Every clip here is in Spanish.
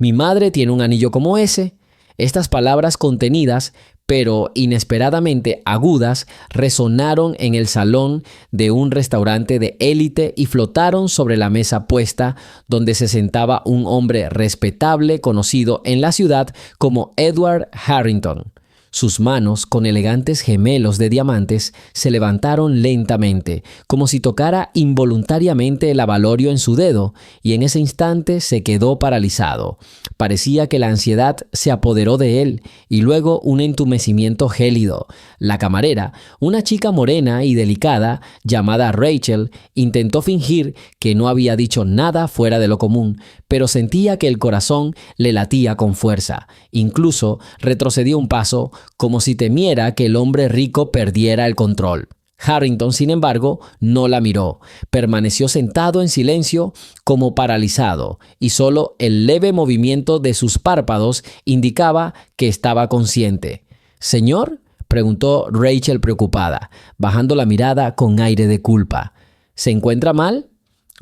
Mi madre tiene un anillo como ese. Estas palabras contenidas, pero inesperadamente agudas, resonaron en el salón de un restaurante de élite y flotaron sobre la mesa puesta donde se sentaba un hombre respetable conocido en la ciudad como Edward Harrington. Sus manos, con elegantes gemelos de diamantes, se levantaron lentamente, como si tocara involuntariamente el abalorio en su dedo, y en ese instante se quedó paralizado. Parecía que la ansiedad se apoderó de él, y luego un entumecimiento gélido. La camarera, una chica morena y delicada, llamada Rachel, intentó fingir que no había dicho nada fuera de lo común, pero sentía que el corazón le latía con fuerza. Incluso retrocedió un paso, como si temiera que el hombre rico perdiera el control. Harrington, sin embargo, no la miró. Permaneció sentado en silencio, como paralizado, y solo el leve movimiento de sus párpados indicaba que estaba consciente. «¿Señor?», preguntó Rachel preocupada, bajando la mirada con aire de culpa. «¿Se encuentra mal?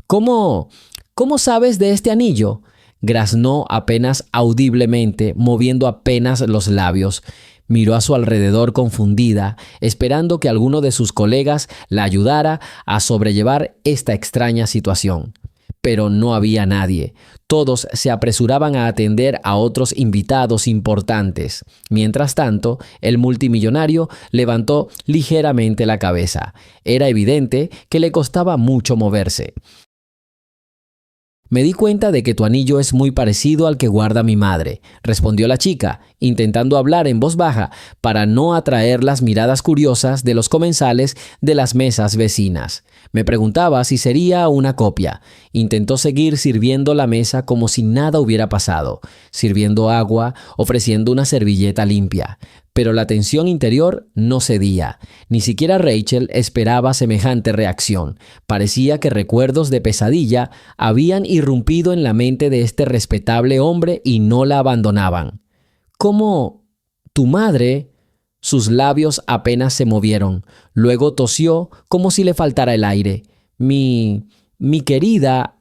¿Cómo sabes de este anillo?», graznó apenas audiblemente, moviendo apenas los labios. Miró a su alrededor confundida, esperando que alguno de sus colegas la ayudara a sobrellevar esta extraña situación. Pero no había nadie. Todos se apresuraban a atender a otros invitados importantes. Mientras tanto, el multimillonario levantó ligeramente la cabeza. Era evidente que le costaba mucho moverse. «Me di cuenta de que tu anillo es muy parecido al que guarda mi madre», respondió la chica, intentando hablar en voz baja para no atraer las miradas curiosas de los comensales de las mesas vecinas. Me preguntaba si sería una copia. Intentó seguir sirviendo la mesa como si nada hubiera pasado, sirviendo agua, ofreciendo una servilleta limpia. Pero la tensión interior no cedía. Ni siquiera Rachel esperaba semejante reacción. Parecía que recuerdos de pesadilla habían irrumpido en la mente de este respetable hombre y no la abandonaban. «¿Cómo? ¿Tu madre?» Sus labios apenas se movieron. Luego tosió como si le faltara el aire. Mi querida».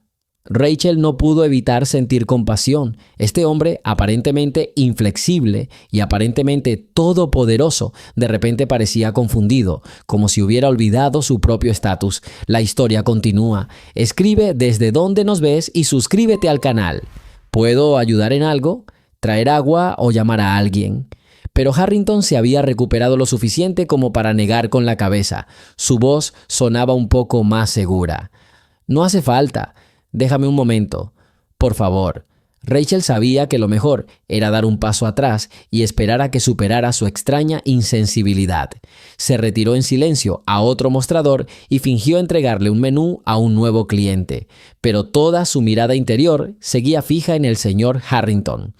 Rachel no pudo evitar sentir compasión. Este hombre, aparentemente inflexible y aparentemente todopoderoso, de repente parecía confundido, como si hubiera olvidado su propio estatus. La historia continúa. Escribe desde dónde nos ves y suscríbete al canal. ¿Puedo ayudar en algo? ¿Traer agua o llamar a alguien? Pero Harrington se había recuperado lo suficiente como para negar con la cabeza. Su voz sonaba un poco más segura. «No hace falta. Déjame un momento. Por favor». Rachel sabía que lo mejor era dar un paso atrás y esperar a que superara su extraña insensibilidad. Se retiró en silencio a otro mostrador y fingió entregarle un menú a un nuevo cliente. Pero toda su mirada interior seguía fija en el señor Harrington.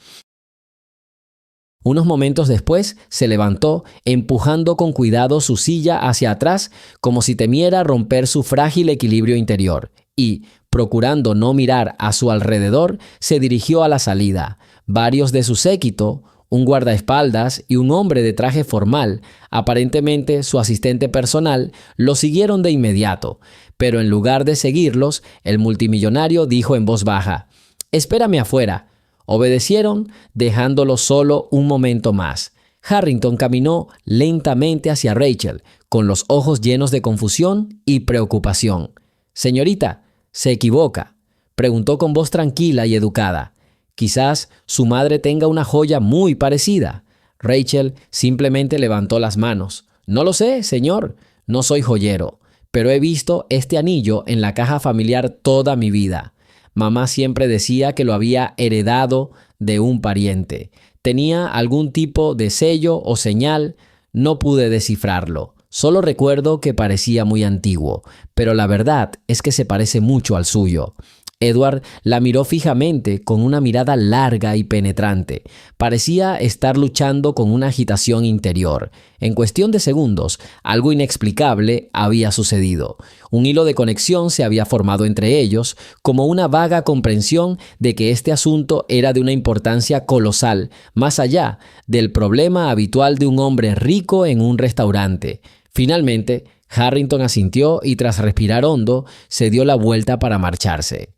Unos momentos después se levantó, empujando con cuidado su silla hacia atrás, como si temiera romper su frágil equilibrio interior, y, procurando no mirar a su alrededor, se dirigió a la salida. Varios de su séquito, un guardaespaldas y un hombre de traje formal, aparentemente su asistente personal, lo siguieron de inmediato. Pero en lugar de seguirlos, el multimillonario dijo en voz baja: «Espérame afuera». Obedecieron, dejándolo solo un momento más. Harrington caminó lentamente hacia Rachel, con los ojos llenos de confusión y preocupación. «Señorita, ¿se equivoca?», preguntó con voz tranquila y educada. «Quizás su madre tenga una joya muy parecida». Rachel simplemente levantó las manos. «No lo sé, señor. No soy joyero, pero he visto este anillo en la caja familiar toda mi vida. Mamá siempre decía que lo había heredado de un pariente. Tenía algún tipo de sello o señal, no pude descifrarlo. Solo recuerdo que parecía muy antiguo, pero la verdad es que se parece mucho al suyo». Edward la miró fijamente con una mirada larga y penetrante. Parecía estar luchando con una agitación interior. En cuestión de segundos, algo inexplicable había sucedido. Un hilo de conexión se había formado entre ellos, como una vaga comprensión de que este asunto era de una importancia colosal, más allá del problema habitual de un hombre rico en un restaurante. Finalmente, Harrington asintió y tras respirar hondo, se dio la vuelta para marcharse.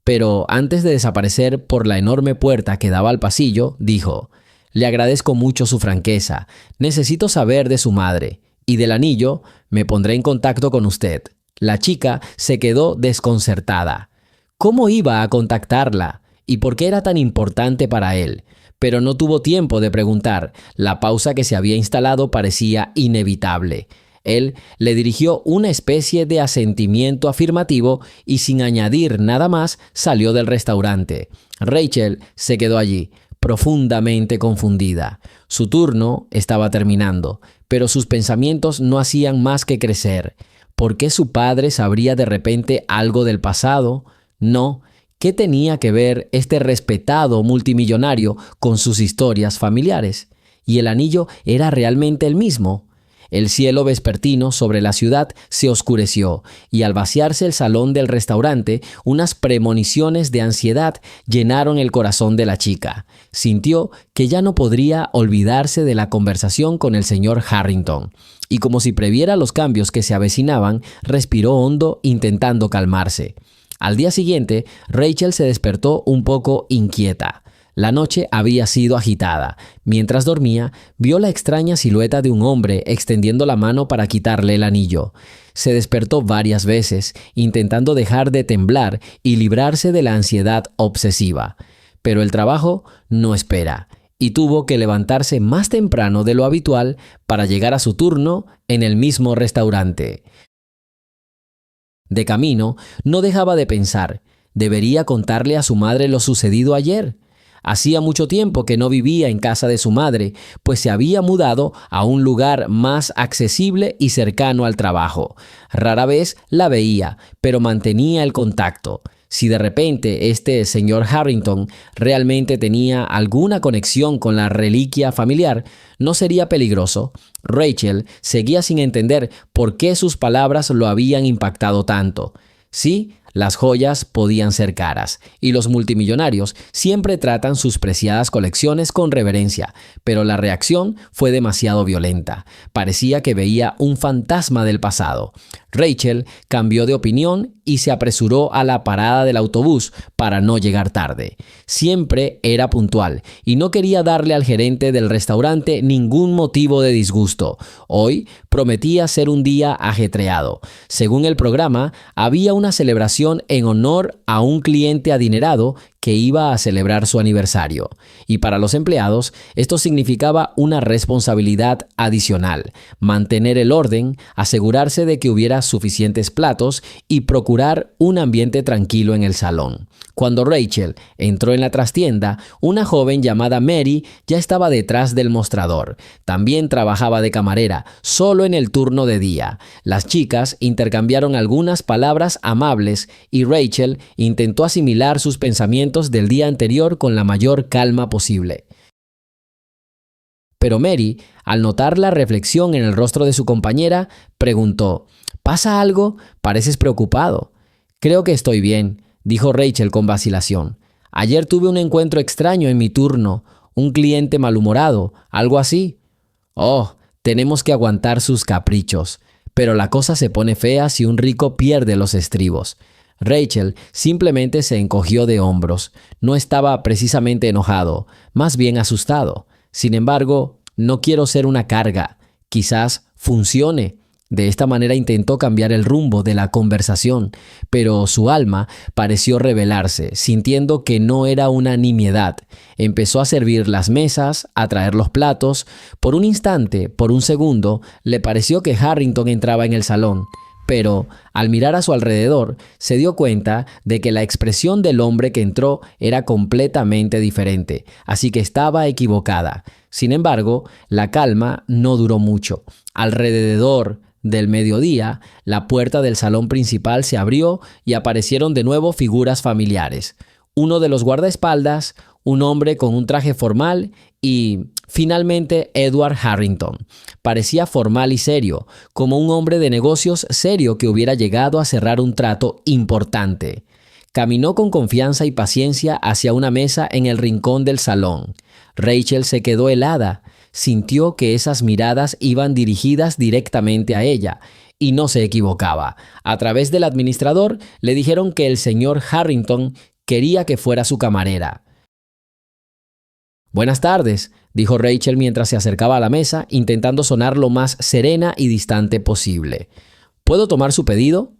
Pero antes de desaparecer por la enorme puerta que daba al pasillo, dijo: «Le agradezco mucho su franqueza. Necesito saber de su madre. Y del anillo, me pondré en contacto con usted». La chica se quedó desconcertada. ¿Cómo iba a contactarla? ¿Y por qué era tan importante para él? Pero no tuvo tiempo de preguntar. La pausa que se había instalado parecía inevitable. Él le dirigió una especie de asentimiento afirmativo y sin añadir nada más salió del restaurante. Rachel se quedó allí, profundamente confundida. Su turno estaba terminando, pero sus pensamientos no hacían más que crecer. ¿Por qué su padre sabría de repente algo del pasado? No. ¿Qué tenía que ver este respetado multimillonario con sus historias familiares? ¿Y el anillo era realmente el mismo? El cielo vespertino sobre la ciudad se oscureció y al vaciarse el salón del restaurante, unas premoniciones de ansiedad llenaron el corazón de la chica. Sintió que ya no podría olvidarse de la conversación con el señor Harrington. Y como si previera los cambios que se avecinaban, respiró hondo intentando calmarse. Al día siguiente, Rachel se despertó un poco inquieta. La noche había sido agitada. Mientras dormía, vio la extraña silueta de un hombre extendiendo la mano para quitarle el anillo. Se despertó varias veces, intentando dejar de temblar y librarse de la ansiedad obsesiva. Pero el trabajo no espera, y tuvo que levantarse más temprano de lo habitual para llegar a su turno en el mismo restaurante. De camino, no dejaba de pensar: ¿debería contarle a su madre lo sucedido ayer? Hacía mucho tiempo que no vivía en casa de su madre, pues se había mudado a un lugar más accesible y cercano al trabajo. Rara vez la veía, pero mantenía el contacto. Si de repente este señor Harrington realmente tenía alguna conexión con la reliquia familiar, no sería peligroso. Rachel seguía sin entender por qué sus palabras lo habían impactado tanto. Sí, las joyas podían ser caras, y los multimillonarios siempre tratan sus preciadas colecciones con reverencia, pero la reacción fue demasiado violenta. Parecía que veía un fantasma del pasado. Rachel cambió de opinión y se apresuró a la parada del autobús para no llegar tarde. Siempre era puntual y no quería darle al gerente del restaurante ningún motivo de disgusto. Hoy prometía ser un día ajetreado. Según el programa, había una celebración en honor a un cliente adinerado que iba a celebrar su aniversario. Y para los empleados, esto significaba una responsabilidad adicional: mantener el orden, asegurarse de que hubiera suficientes platos y procurar un ambiente tranquilo en el salón. Cuando Rachel entró en la trastienda, una joven llamada Mary ya estaba detrás del mostrador. También trabajaba de camarera, solo en el turno de día. Las chicas intercambiaron algunas palabras amables y Rachel intentó asimilar sus pensamientos del día anterior con la mayor calma posible. Pero Mary, al notar la reflexión en el rostro de su compañera, preguntó: «¿Pasa algo? Pareces preocupado». «Creo que estoy bien», dijo Rachel con vacilación. «Ayer tuve un encuentro extraño en mi turno, un cliente malhumorado, algo así». «Oh, tenemos que aguantar sus caprichos. Pero la cosa se pone fea si un rico pierde los estribos». Rachel simplemente se encogió de hombros. No estaba precisamente enojado, más bien asustado. Sin embargo, «no quiero ser una carga. Quizás funcione». De esta manera intentó cambiar el rumbo de la conversación, pero su alma pareció rebelarse, sintiendo que no era una nimiedad. Empezó a servir las mesas, a traer los platos. Por un instante, por un segundo, le pareció que Harrington entraba en el salón. Pero, al mirar a su alrededor, se dio cuenta de que la expresión del hombre que entró era completamente diferente, así que estaba equivocada. Sin embargo, la calma no duró mucho. Alrededor del mediodía, la puerta del salón principal se abrió y aparecieron de nuevo figuras familiares. Uno de los guardaespaldas, un hombre con un traje formal y, finalmente, Edward Harrington. Parecía formal y serio, como un hombre de negocios serio que hubiera llegado a cerrar un trato importante. Caminó con confianza y paciencia hacia una mesa en el rincón del salón. Rachel se quedó helada. Sintió que esas miradas iban dirigidas directamente a ella, y no se equivocaba. A través del administrador le dijeron que el señor Harrington Quería que fuera su camarera. Buenas tardes, dijo Rachel mientras se acercaba a la mesa, intentando sonar lo más serena y distante posible. ¿Puedo tomar su pedido?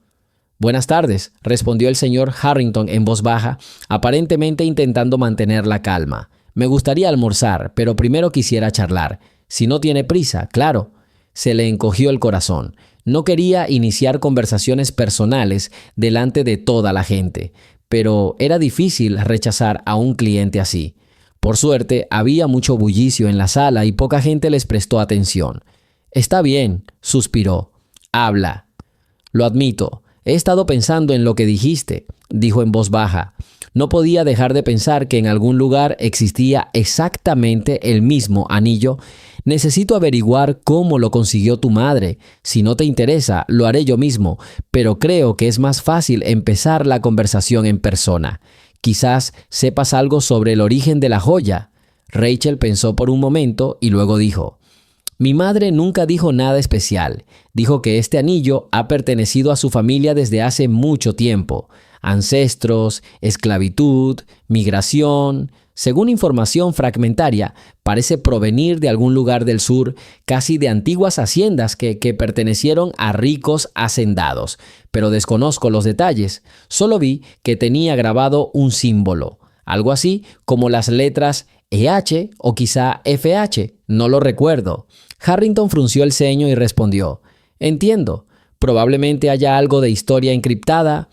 Buenas tardes, respondió el señor Harrington en voz baja, aparentemente intentando mantener la calma. Me gustaría almorzar, pero primero quisiera charlar. Si no tiene prisa, claro. Se le encogió el corazón. No quería iniciar conversaciones personales delante de toda la gente, pero era difícil rechazar a un cliente así. Por suerte, había mucho bullicio en la sala y poca gente les prestó atención. Está bien, suspiró. Habla. Lo admito. He estado pensando en lo que dijiste, dijo en voz baja. No podía dejar de pensar que en algún lugar existía exactamente el mismo anillo. Necesito averiguar cómo lo consiguió tu madre. Si no te interesa, lo haré yo mismo, pero creo que es más fácil empezar la conversación en persona. Quizás sepas algo sobre el origen de la joya. Rachel pensó por un momento y luego dijo: Mi madre nunca dijo nada especial. Dijo que este anillo ha pertenecido a su familia desde hace mucho tiempo. Ancestros, esclavitud, migración. Según información fragmentaria, parece provenir de algún lugar del sur, casi de antiguas haciendas que pertenecieron a ricos hacendados. Pero desconozco los detalles. Solo vi que tenía grabado un símbolo, algo así como las letras EH o quizá FH, no lo recuerdo. Harrington frunció el ceño y respondió: Entiendo, probablemente haya algo de historia encriptada.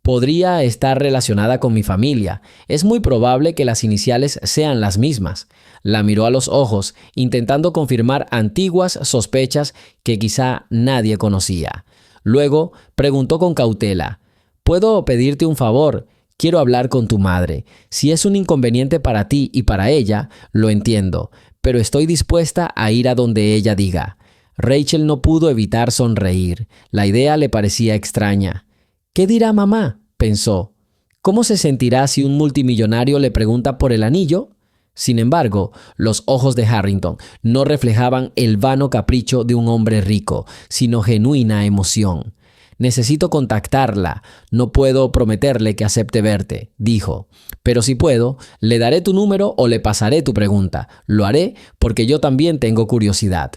Podría estar relacionada con mi familia. Es muy probable que las iniciales sean las mismas. La miró a los ojos, intentando confirmar antiguas sospechas que quizá nadie conocía. Luego preguntó con cautela: ¿Puedo pedirte un favor? Quiero hablar con tu madre. Si es un inconveniente para ti y para ella, lo entiendo, pero estoy dispuesta a ir a donde ella diga. Rachel no pudo evitar sonreír. La idea le parecía extraña. ¿Qué dirá mamá?, pensó. ¿Cómo se sentirá si un multimillonario le pregunta por el anillo? Sin embargo, los ojos de Harrington no reflejaban el vano capricho de un hombre rico, sino genuina emoción. Necesito contactarla. No puedo prometerle que acepte verte, dijo. Pero si puedo, le daré tu número o le pasaré tu pregunta. Lo haré porque yo también tengo curiosidad.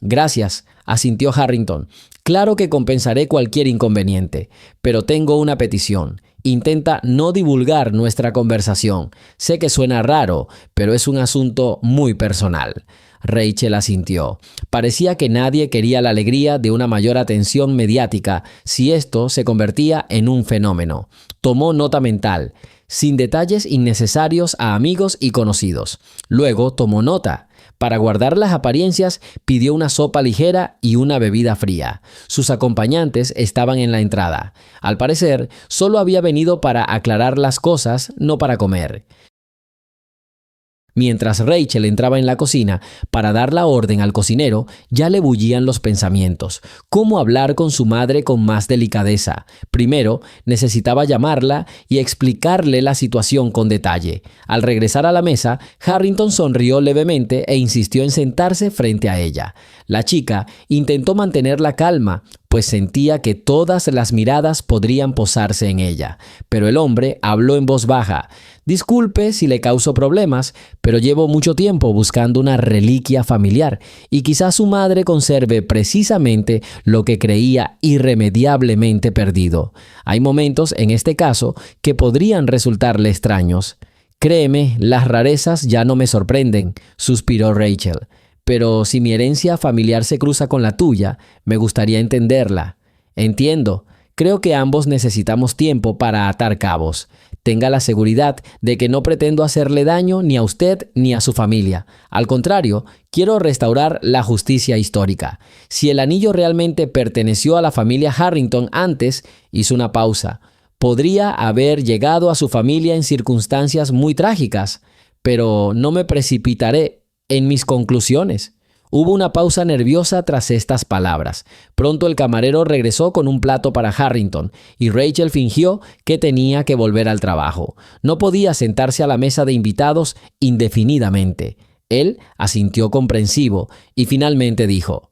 Gracias, asintió Harrington. Claro que compensaré cualquier inconveniente, pero tengo una petición. Intenta no divulgar nuestra conversación. Sé que suena raro, pero es un asunto muy personal. Rachel asintió. Parecía que nadie quería la alegría de una mayor atención mediática si esto se convertía en un fenómeno. Tomó nota mental, sin detalles innecesarios a amigos y conocidos. Luego tomó nota. Para guardar las apariencias, pidió una sopa ligera y una bebida fría. Sus acompañantes estaban en la entrada. Al parecer, solo había venido para aclarar las cosas, no para comer. Mientras Rachel entraba en la cocina para dar la orden al cocinero, ya le bullían los pensamientos. ¿Cómo hablar con su madre con más delicadeza? Primero, necesitaba llamarla y explicarle la situación con detalle. Al regresar a la mesa, Harrington sonrió levemente e insistió en sentarse frente a ella. La chica intentó mantener la calma, pues sentía que todas las miradas podrían posarse en ella. Pero el hombre habló en voz baja. Disculpe si le causo problemas, pero llevo mucho tiempo buscando una reliquia familiar y quizás su madre conserve precisamente lo que creía irremediablemente perdido. Hay momentos, en este caso, que podrían resultarle extraños. Créeme, las rarezas ya no me sorprenden, suspiró Rachel. Pero si mi herencia familiar se cruza con la tuya, me gustaría entenderla. Entiendo. Creo que ambos necesitamos tiempo para atar cabos. Tenga la seguridad de que no pretendo hacerle daño ni a usted ni a su familia. Al contrario, quiero restaurar la justicia histórica. Si el anillo realmente perteneció a la familia Harrington antes, hizo una pausa. Podría haber llegado a su familia en circunstancias muy trágicas, pero no me precipitaré en mis conclusiones. Hubo una pausa nerviosa tras estas palabras. Pronto el camarero regresó con un plato para Harrington y Rachel fingió que tenía que volver al trabajo. No podía sentarse a la mesa de invitados indefinidamente. Él asintió comprensivo y finalmente dijo: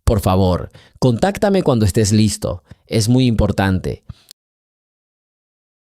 «Por favor, contáctame cuando estés listo. Es muy importante».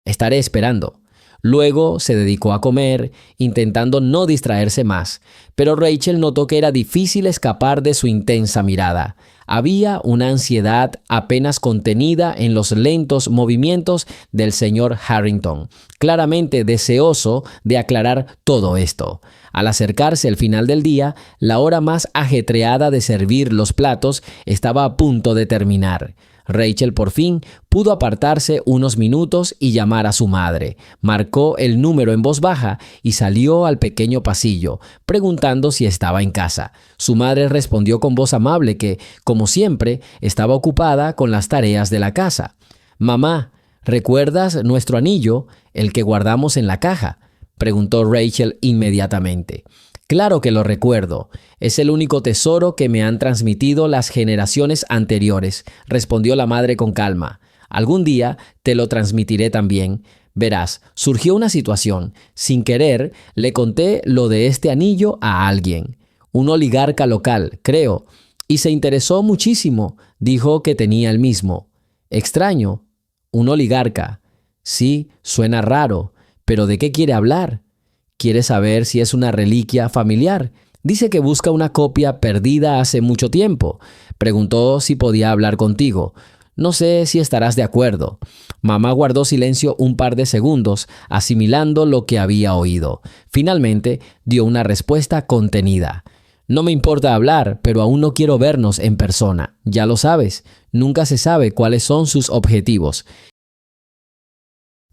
Estaré esperando. Luego se dedicó a comer, intentando no distraerse más, pero Rachel notó que era difícil escapar de su intensa mirada. Había una ansiedad apenas contenida en los lentos movimientos del señor Harrington, claramente deseoso de aclarar todo esto. Al acercarse el final del día, la hora más ajetreada de servir los platos estaba a punto de terminar. Rachel por fin pudo apartarse unos minutos y llamar a su madre. Marcó el número en voz baja y salió al pequeño pasillo, preguntando si estaba en casa. Su madre respondió con voz amable que, como siempre, estaba ocupada con las tareas de la casa. «Mamá, ¿recuerdas nuestro anillo, el que guardamos en la caja?», preguntó Rachel inmediatamente. «Claro que lo recuerdo. Es el único tesoro que me han transmitido las generaciones anteriores», respondió la madre con calma. «Algún día te lo transmitiré también. Verás, surgió una situación. Sin querer, le conté lo de este anillo a alguien. Un oligarca local, creo. Y se interesó muchísimo. Dijo que tenía el mismo». «Extraño. Un oligarca. Sí, suena raro. ¿Pero de qué quiere hablar? ¿Quiere saber si es una reliquia familiar? Dice que busca una copia perdida hace mucho tiempo. Preguntó si podía hablar contigo. No sé si estarás de acuerdo». Mamá guardó silencio un par de segundos, asimilando lo que había oído. Finalmente, dio una respuesta contenida. «No me importa hablar, pero aún no quiero vernos en persona. Ya lo sabes, nunca se sabe cuáles son sus objetivos.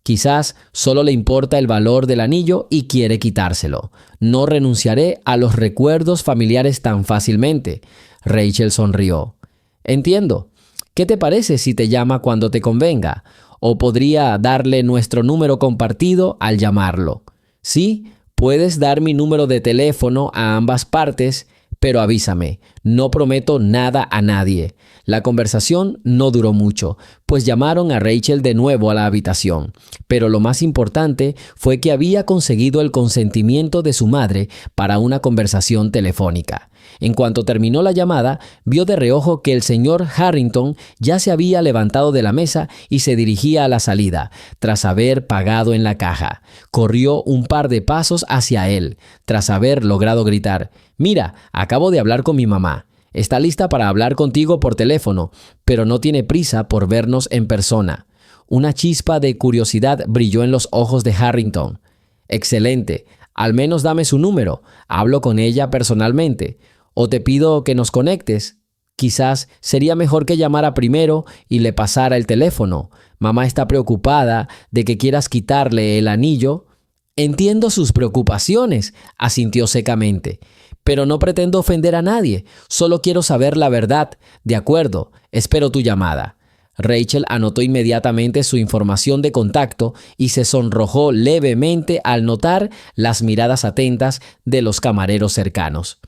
Quizás solo le importa el valor del anillo y quiere quitárselo. No renunciaré a los recuerdos familiares tan fácilmente». Rachel sonrió. «Entiendo. ¿Qué te parece si te llama cuando te convenga? O podría darle nuestro número compartido al llamarlo. Sí, puedes dar mi número de teléfono a ambas partes, pero avísame. No prometo nada a nadie». La conversación no duró mucho, pues llamaron a Rachel de nuevo a la habitación. Pero lo más importante fue que había conseguido el consentimiento de su madre para una conversación telefónica. En cuanto terminó la llamada, vio de reojo que el señor Harrington ya se había levantado de la mesa y se dirigía a la salida, tras haber pagado en la caja. Corrió un par de pasos hacia él, tras haber logrado gritar: «Mira, acabo de hablar con mi mamá. Está lista para hablar contigo por teléfono, pero no tiene prisa por vernos en persona». Una chispa de curiosidad brilló en los ojos de Harrington. «Excelente. Al menos dame su número. Hablo con ella personalmente. O te pido que nos conectes. Quizás sería mejor que llamara primero y le pasara el teléfono. Mamá está preocupada de que quieras quitarle el anillo». «Entiendo sus preocupaciones», asintió secamente. «Pero no pretendo ofender a nadie. Solo quiero saber la verdad. De acuerdo, espero tu llamada». Rachel anotó inmediatamente su información de contacto y se sonrojó levemente al notar las miradas atentas de los camareros cercanos.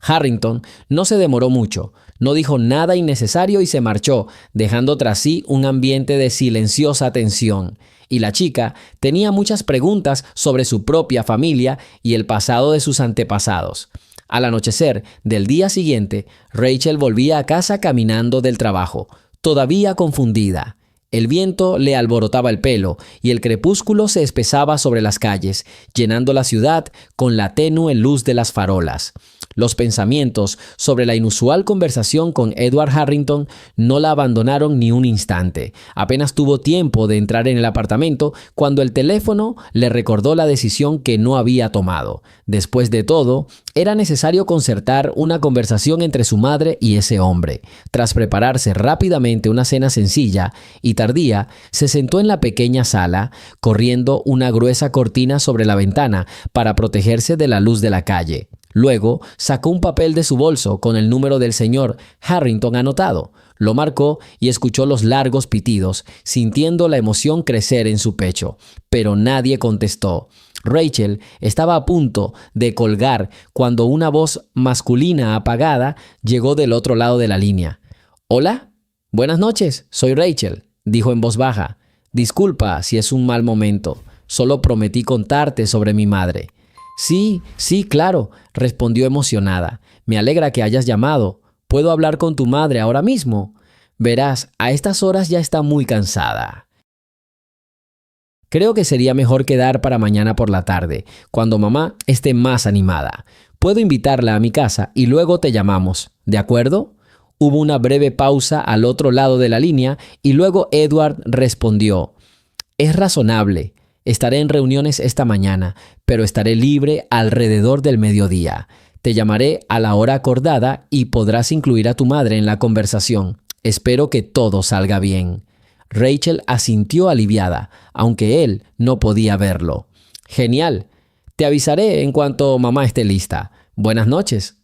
Harrington no se demoró mucho, no dijo nada innecesario y se marchó, dejando tras sí un ambiente de silenciosa tensión. Y la chica tenía muchas preguntas sobre su propia familia y el pasado de sus antepasados. Al anochecer del día siguiente, Rachel volvía a casa caminando del trabajo, todavía confundida. El viento le alborotaba el pelo y el crepúsculo se espesaba sobre las calles, llenando la ciudad con la tenue luz de las farolas. Los pensamientos sobre la inusual conversación con Edward Harrington no la abandonaron ni un instante. Apenas tuvo tiempo de entrar en el apartamento cuando el teléfono le recordó la decisión que no había tomado. Después de todo, era necesario concertar una conversación entre su madre y ese hombre. Tras prepararse rápidamente una cena sencilla y tardía, se sentó en la pequeña sala, corriendo una gruesa cortina sobre la ventana para protegerse de la luz de la calle. Luego sacó un papel de su bolso con el número del señor Harrington anotado. Lo marcó y escuchó los largos pitidos, sintiendo la emoción crecer en su pecho. Pero nadie contestó. Rachel estaba a punto de colgar cuando una voz masculina apagada llegó del otro lado de la línea. «Hola, buenas noches, soy Rachel», dijo en voz baja. «Disculpa si es un mal momento. Solo prometí contarte sobre mi madre». Sí, claro», respondió emocionada. «Me alegra que hayas llamado. ¿Puedo hablar con tu madre ahora mismo? Verás, a estas horas ya está muy cansada». Creo que sería mejor quedar para mañana por la tarde, cuando mamá esté más animada. Puedo invitarla a mi casa y luego te llamamos, ¿de acuerdo? Hubo una breve pausa al otro lado de la línea y luego Edward respondió: es razonable. Estaré en reuniones esta mañana, pero estaré libre alrededor del mediodía. Te llamaré a la hora acordada y podrás incluir a tu madre en la conversación. Espero que todo salga bien. Rachel asintió aliviada, aunque él no podía verlo. Genial. Te avisaré en cuanto mamá esté lista. Buenas noches.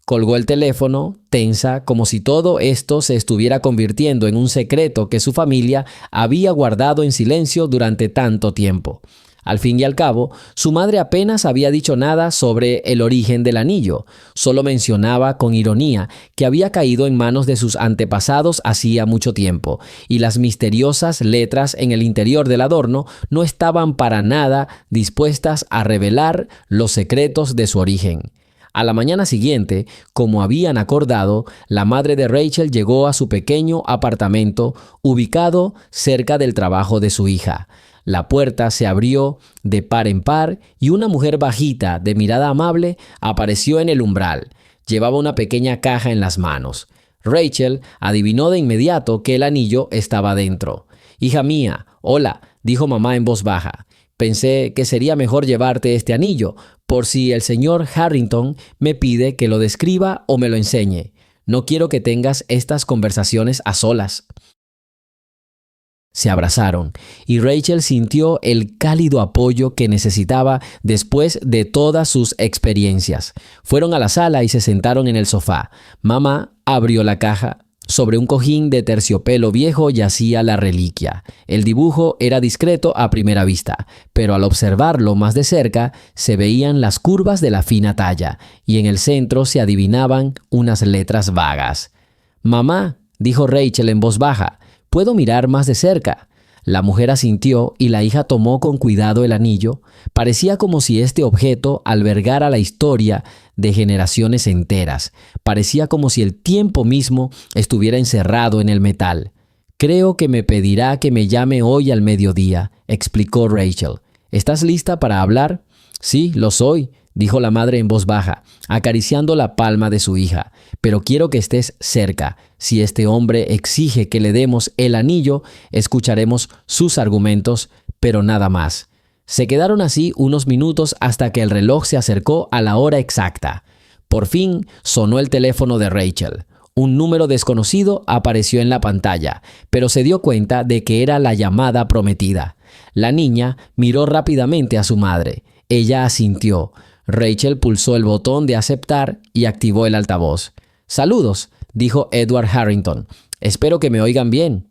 Colgó el teléfono, tensa, como si todo esto se estuviera convirtiendo en un secreto que su familia había guardado en silencio durante tanto tiempo. Al fin y al cabo, su madre apenas había dicho nada sobre el origen del anillo. Solo mencionaba con ironía que había caído en manos de sus antepasados hacía mucho tiempo, y las misteriosas letras en el interior del adorno no estaban para nada dispuestas a revelar los secretos de su origen. A la mañana siguiente, como habían acordado, la madre de Rachel llegó a su pequeño apartamento ubicado cerca del trabajo de su hija. La puerta se abrió de par en par y una mujer bajita, de mirada amable, apareció en el umbral. Llevaba una pequeña caja en las manos. Rachel adivinó de inmediato que el anillo estaba dentro. «Hija mía, hola», dijo mamá en voz baja. «Pensé que sería mejor llevarte este anillo, por si el señor Harrington me pide que lo describa o me lo enseñe. No quiero que tengas estas conversaciones a solas». Se abrazaron y Rachel sintió el cálido apoyo que necesitaba después de todas sus experiencias. Fueron a la sala y se sentaron en el sofá. Mamá abrió la caja. Sobre un cojín de terciopelo viejo yacía la reliquia. El dibujo era discreto a primera vista, pero al observarlo más de cerca se veían las curvas de la fina talla y en el centro se adivinaban unas letras vagas. «Mamá», dijo Rachel en voz baja, «¿puedo mirar más de cerca?». La mujer asintió y la hija tomó con cuidado el anillo. Parecía como si este objeto albergara la historia de generaciones enteras. Parecía como si el tiempo mismo estuviera encerrado en el metal. «Creo que me pedirá que me llame hoy al mediodía», explicó Rachel. «¿Estás lista para hablar?». «Sí, lo soy», dijo la madre en voz baja, acariciando la palma de su hija. «Pero quiero que estés cerca. Si este hombre exige que le demos el anillo, escucharemos sus argumentos, pero nada más». Se quedaron así unos minutos hasta que el reloj se acercó a la hora exacta. Por fin sonó el teléfono de Rachel. Un número desconocido apareció en la pantalla, pero se dio cuenta de que era la llamada prometida. La niña miró rápidamente a su madre. Ella asintió. Rachel pulsó el botón de aceptar y activó el altavoz. «Saludos», dijo Edward Harrington. «Espero que me oigan bien».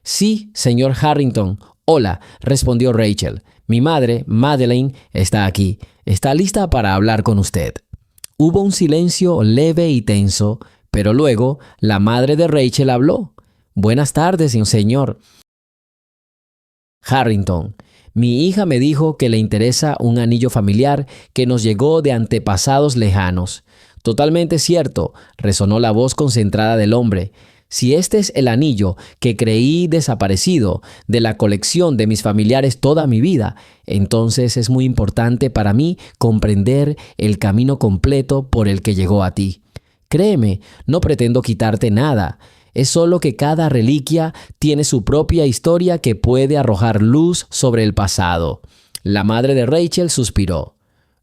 «Sí, señor Harrington. Hola», respondió Rachel. «Mi madre, Madeleine, está aquí. Está lista para hablar con usted». Hubo un silencio leve y tenso, pero luego la madre de Rachel habló. «Buenas tardes, señor Harrington. Mi hija me dijo que le interesa un anillo familiar que nos llegó de antepasados lejanos». «Totalmente cierto», resonó la voz concentrada del hombre. «Si este es el anillo que creí desaparecido de la colección de mis familiares toda mi vida, entonces es muy importante para mí comprender el camino completo por el que llegó a ti. Créeme, no pretendo quitarte nada. Es solo que cada reliquia tiene su propia historia que puede arrojar luz sobre el pasado». La madre de Rachel suspiró.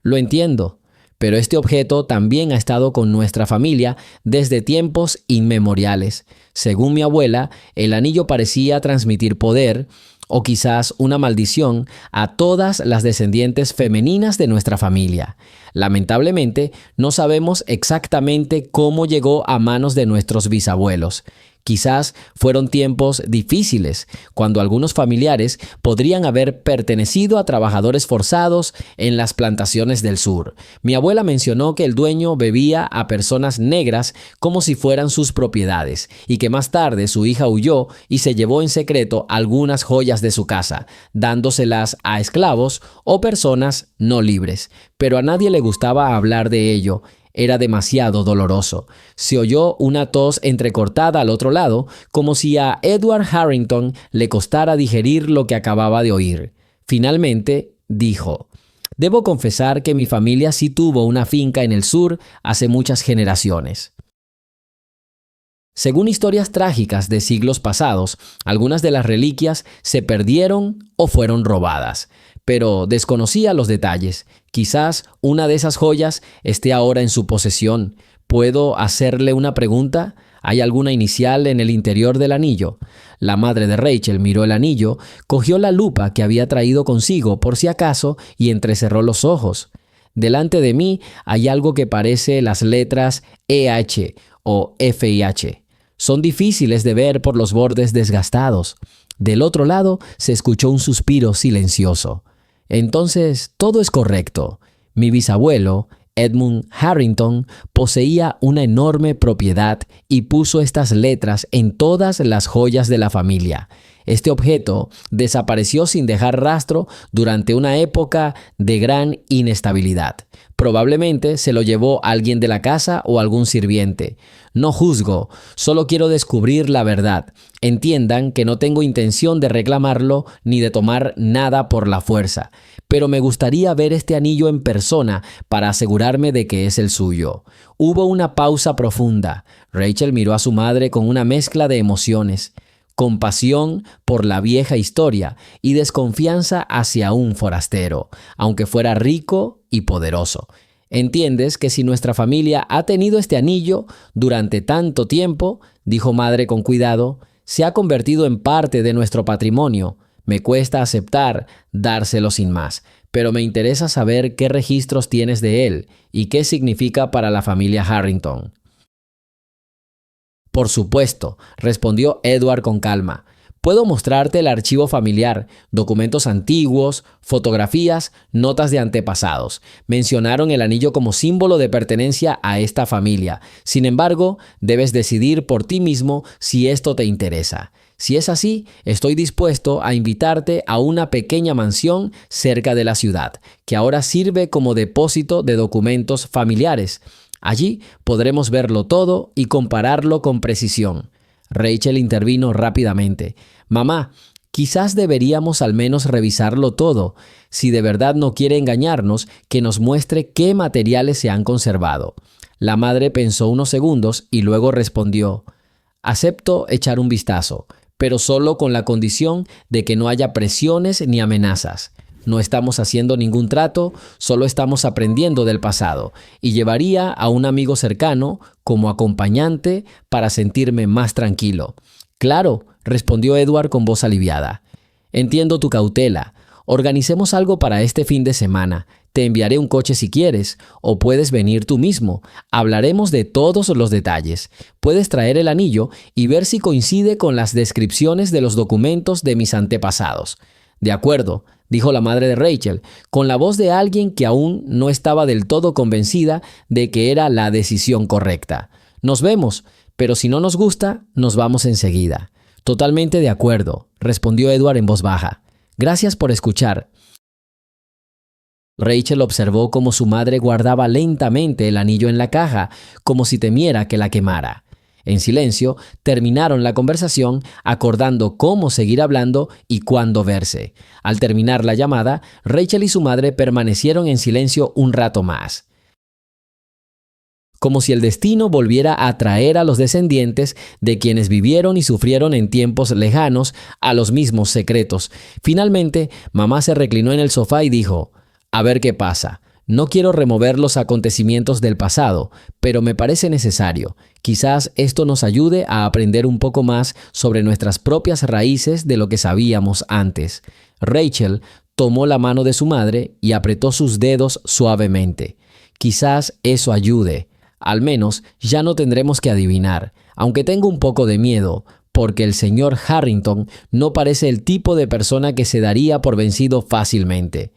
«Lo entiendo. Pero este objeto también ha estado con nuestra familia desde tiempos inmemoriales. Según mi abuela, el anillo parecía transmitir poder, o quizás una maldición, a todas las descendientes femeninas de nuestra familia. Lamentablemente, no sabemos exactamente cómo llegó a manos de nuestros bisabuelos. Quizás fueron tiempos difíciles, cuando algunos familiares podrían haber pertenecido a trabajadores forzados en las plantaciones del sur. Mi abuela mencionó que el dueño bebía a personas negras como si fueran sus propiedades, y que más tarde su hija huyó y se llevó en secreto algunas joyas de su casa, dándoselas a esclavos o personas no libres. Pero a nadie le gustaba hablar de ello. Era demasiado doloroso. Se oyó una tos entrecortada al otro lado, como si a Edward Harrington le costara digerir lo que acababa de oír. Finalmente dijo: «Debo confesar que mi familia sí tuvo una finca en el sur hace muchas generaciones». Según historias trágicas de siglos pasados, algunas de las reliquias se perdieron o fueron robadas, pero desconocía los detalles. Quizás una de esas joyas esté ahora en su posesión. ¿Puedo hacerle una pregunta? ¿Hay alguna inicial en el interior del anillo? La madre de Rachel miró el anillo, cogió la lupa que había traído consigo por si acaso y entrecerró los ojos. Delante de mí hay algo que parece las letras EH o FIH. Son difíciles de ver por los bordes desgastados. Del otro lado se escuchó un suspiro silencioso. Entonces, todo es correcto. Mi bisabuelo, Edmund Harrington, poseía una enorme propiedad y puso estas letras en todas las joyas de la familia. Este objeto desapareció sin dejar rastro durante una época de gran inestabilidad. Probablemente se lo llevó alguien de la casa o algún sirviente. No juzgo, solo quiero descubrir la verdad. Entiendan que no tengo intención de reclamarlo ni de tomar nada por la fuerza, pero me gustaría ver este anillo en persona para asegurarme de que es el suyo. Hubo una pausa profunda. Rachel miró a su madre con una mezcla de emociones: compasión por la vieja historia y desconfianza hacia un forastero, aunque fuera rico y poderoso. «Entiendes que si nuestra familia ha tenido este anillo durante tanto tiempo», dijo madre con cuidado, «se ha convertido en parte de nuestro patrimonio. Me cuesta aceptar dárselo sin más, pero me interesa saber qué registros tienes de él y qué significa para la familia Harrington». «Por supuesto», respondió Edward con calma. «Puedo mostrarte el archivo familiar, documentos antiguos, fotografías, notas de antepasados. Mencionaron el anillo como símbolo de pertenencia a esta familia. Sin embargo, debes decidir por ti mismo si esto te interesa. Si es así, estoy dispuesto a invitarte a una pequeña mansión cerca de la ciudad, que ahora sirve como depósito de documentos familiares. Allí podremos verlo todo y compararlo con precisión». Rachel intervino rápidamente. «Mamá, quizás deberíamos al menos revisarlo todo. Si de verdad no quiere engañarnos, que nos muestre qué materiales se han conservado». La madre pensó unos segundos y luego respondió: «Acepto echar un vistazo, pero solo con la condición de que no haya presiones ni amenazas. No estamos haciendo ningún trato, solo estamos aprendiendo del pasado, y llevaría a un amigo cercano como acompañante para sentirme más tranquilo». «Claro», respondió Edward con voz aliviada. «Entiendo tu cautela. Organicemos algo para este fin de semana. Te enviaré un coche si quieres, o puedes venir tú mismo. Hablaremos de todos los detalles. Puedes traer el anillo y ver si coincide con las descripciones de los documentos de mis antepasados». «De acuerdo», dijo la madre de Rachel, con la voz de alguien que aún no estaba del todo convencida de que era la decisión correcta. «Nos vemos, pero si no nos gusta, nos vamos enseguida». «Totalmente de acuerdo», respondió Edward en voz baja. «Gracias por escuchar». Rachel observó cómo su madre guardaba lentamente el anillo en la caja, como si temiera que la quemara. En silencio, terminaron la conversación, acordando cómo seguir hablando y cuándo verse. Al terminar la llamada, Rachel y su madre permanecieron en silencio un rato más, como si el destino volviera a atraer a los descendientes de quienes vivieron y sufrieron en tiempos lejanos a los mismos secretos. Finalmente, mamá se reclinó en el sofá y dijo: «A ver qué pasa. No quiero remover los acontecimientos del pasado, pero me parece necesario. Quizás esto nos ayude a aprender un poco más sobre nuestras propias raíces de lo que sabíamos antes». Rachel tomó la mano de su madre y apretó sus dedos suavemente. «Quizás eso ayude. Al menos ya no tendremos que adivinar, aunque tengo un poco de miedo, porque el señor Harrington no parece el tipo de persona que se daría por vencido fácilmente».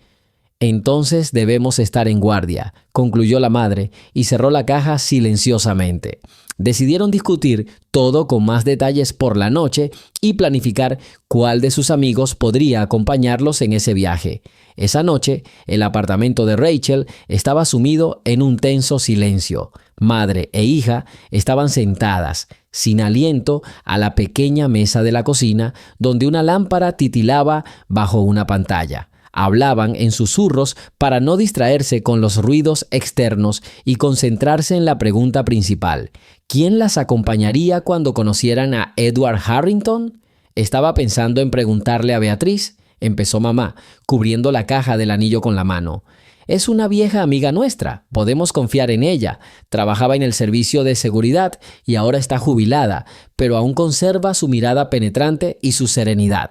«Entonces debemos estar en guardia», concluyó la madre y cerró la caja silenciosamente. Decidieron discutir todo con más detalles por la noche y planificar cuál de sus amigos podría acompañarlos en ese viaje. Esa noche, el apartamento de Rachel estaba sumido en un tenso silencio. Madre e hija estaban sentadas, sin aliento, a la pequeña mesa de la cocina, donde una lámpara titilaba bajo una pantalla. Hablaban en susurros para no distraerse con los ruidos externos y concentrarse en la pregunta principal. ¿Quién las acompañaría cuando conocieran a Edward Harrington? Estaba pensando en preguntarle a Beatriz, empezó mamá, cubriendo la caja del anillo con la mano. Es una vieja amiga nuestra, podemos confiar en ella. Trabajaba en el servicio de seguridad y ahora está jubilada, pero aún conserva su mirada penetrante y su serenidad.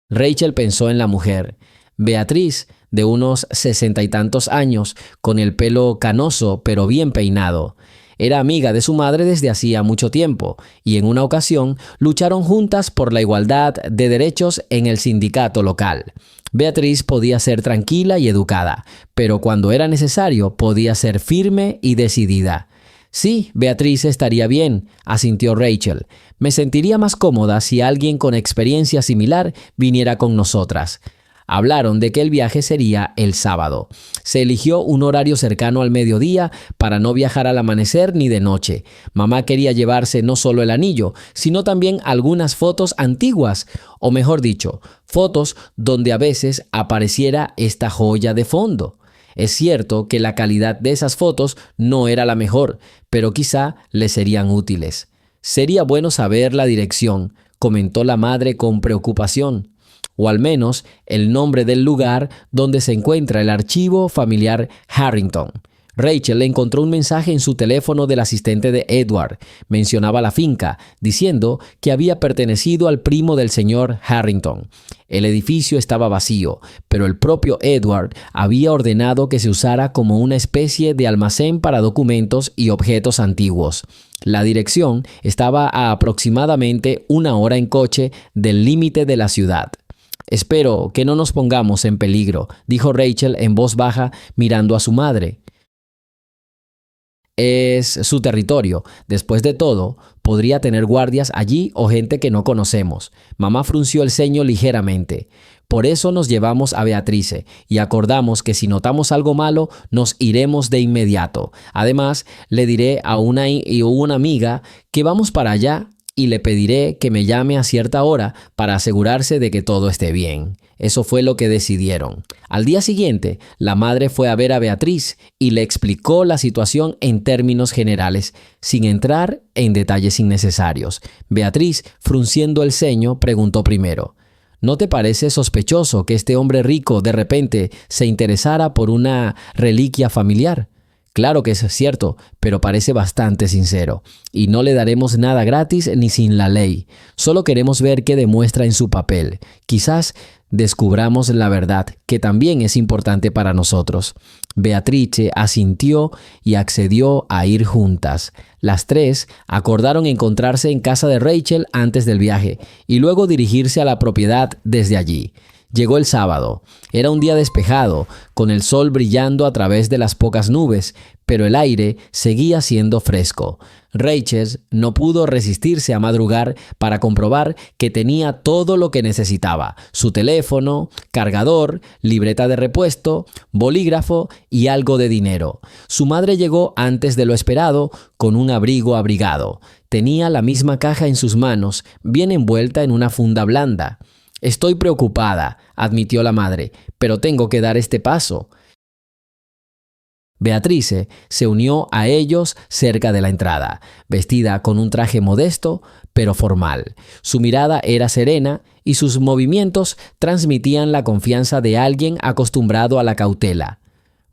Rachel pensó en la mujer. Beatriz, de unos 60 y tantos años, con el pelo canoso pero bien peinado. Era amiga de su madre desde hacía mucho tiempo y en una ocasión lucharon juntas por la igualdad de derechos en el sindicato local. Beatriz podía ser tranquila y educada, pero cuando era necesario podía ser firme y decidida. Sí, Beatriz estaría bien, asintió Rachel. Me sentiría más cómoda si alguien con experiencia similar viniera con nosotras. Hablaron de que el viaje sería el sábado. Se eligió un horario cercano al mediodía para no viajar al amanecer ni de noche. Mamá quería llevarse no solo el anillo, sino también algunas fotos antiguas, o mejor dicho, fotos donde a veces apareciera esta joya de fondo. Es cierto que la calidad de esas fotos no era la mejor, pero quizá le serían útiles. Sería bueno saber la dirección, comentó la madre con preocupación. O al menos el nombre del lugar donde se encuentra el archivo familiar Harrington. Rachel le encontró un mensaje en su teléfono del asistente de Edward. Mencionaba la finca, diciendo que había pertenecido al primo del señor Harrington. El edificio estaba vacío, pero el propio Edward había ordenado que se usara como una especie de almacén para documentos y objetos antiguos. La dirección estaba a aproximadamente 1 hora en coche del límite de la ciudad. Espero que no nos pongamos en peligro, dijo Rachel en voz baja mirando a su madre. Es su territorio. Después de todo, podría tener guardias allí o gente que no conocemos. Mamá frunció el ceño ligeramente. Por eso nos llevamos a Beatrice y acordamos que si notamos algo malo, nos iremos de inmediato. Además, le diré a una amiga que vamos para allá y le pediré que me llame a cierta hora para asegurarse de que todo esté bien. Eso fue lo que decidieron. Al día siguiente, la madre fue a ver a Beatriz y le explicó la situación en términos generales, sin entrar en detalles innecesarios. Beatriz, frunciendo el ceño, preguntó primero: ¿No te parece sospechoso que este hombre rico de repente se interesara por una reliquia familiar? Claro que es cierto, pero parece bastante sincero. Y no le daremos nada gratis ni sin la ley. Solo queremos ver qué demuestra en su papel. Quizás descubramos la verdad, que también es importante para nosotros. Beatrice asintió y accedió a ir juntas. Las tres acordaron encontrarse en casa de Rachel antes del viaje y luego dirigirse a la propiedad desde allí. Llegó el sábado. Era un día despejado, con el sol brillando a través de las pocas nubes, pero el aire seguía siendo fresco. Rachel no pudo resistirse a madrugar para comprobar que tenía todo lo que necesitaba: su teléfono, cargador, libreta de repuesto, bolígrafo y algo de dinero. Su madre llegó antes de lo esperado con un abrigo abrigado. Tenía la misma caja en sus manos, bien envuelta en una funda blanda. «Estoy preocupada», admitió la madre, «pero tengo que dar este paso». Beatrice se unió a ellos cerca de la entrada, vestida con un traje modesto pero formal. Su mirada era serena y sus movimientos transmitían la confianza de alguien acostumbrado a la cautela.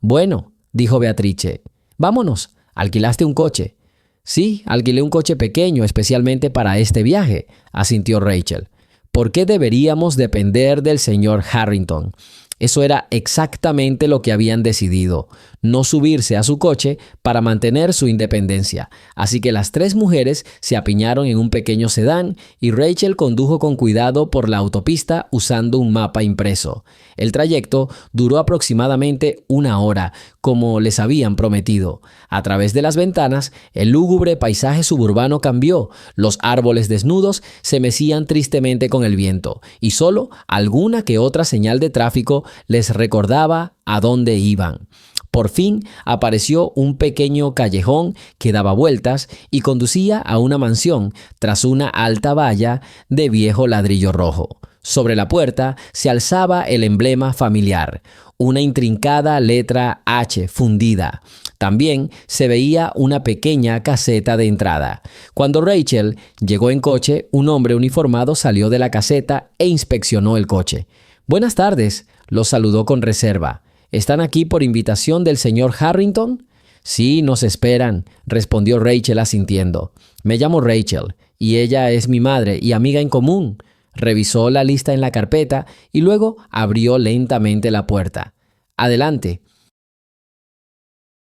«Bueno», dijo Beatrice, «vámonos. ¿Alquilaste un coche?» «Sí, alquilé un coche pequeño especialmente para este viaje», asintió Rachel. ¿Por qué deberíamos depender del señor Harrington? Eso era exactamente lo que habían decidido: no subirse a su coche para mantener su independencia. Así que las tres mujeres se apiñaron en un pequeño sedán y Rachel condujo con cuidado por la autopista usando un mapa impreso. El trayecto duró aproximadamente 1 hora, como les habían prometido. A través de las ventanas, el lúgubre paisaje suburbano cambió. Los árboles desnudos se mecían tristemente con el viento y solo alguna que otra señal de tráfico les recordaba a dónde iban. Por fin apareció un pequeño callejón que daba vueltas y conducía a una mansión tras una alta valla de viejo ladrillo rojo. Sobre la puerta se alzaba el emblema familiar, una intrincada letra H fundida. También se veía una pequeña caseta de entrada. Cuando Rachel llegó en coche, un hombre uniformado salió de la caseta e inspeccionó el coche. «Buenas tardes», los saludó con reserva. «¿Están aquí por invitación del señor Harrington?» «Sí, nos esperan», respondió Rachel asintiendo. «Me llamo Rachel, y ella es mi madre y amiga en común». Revisó la lista en la carpeta y luego abrió lentamente la puerta. «Adelante.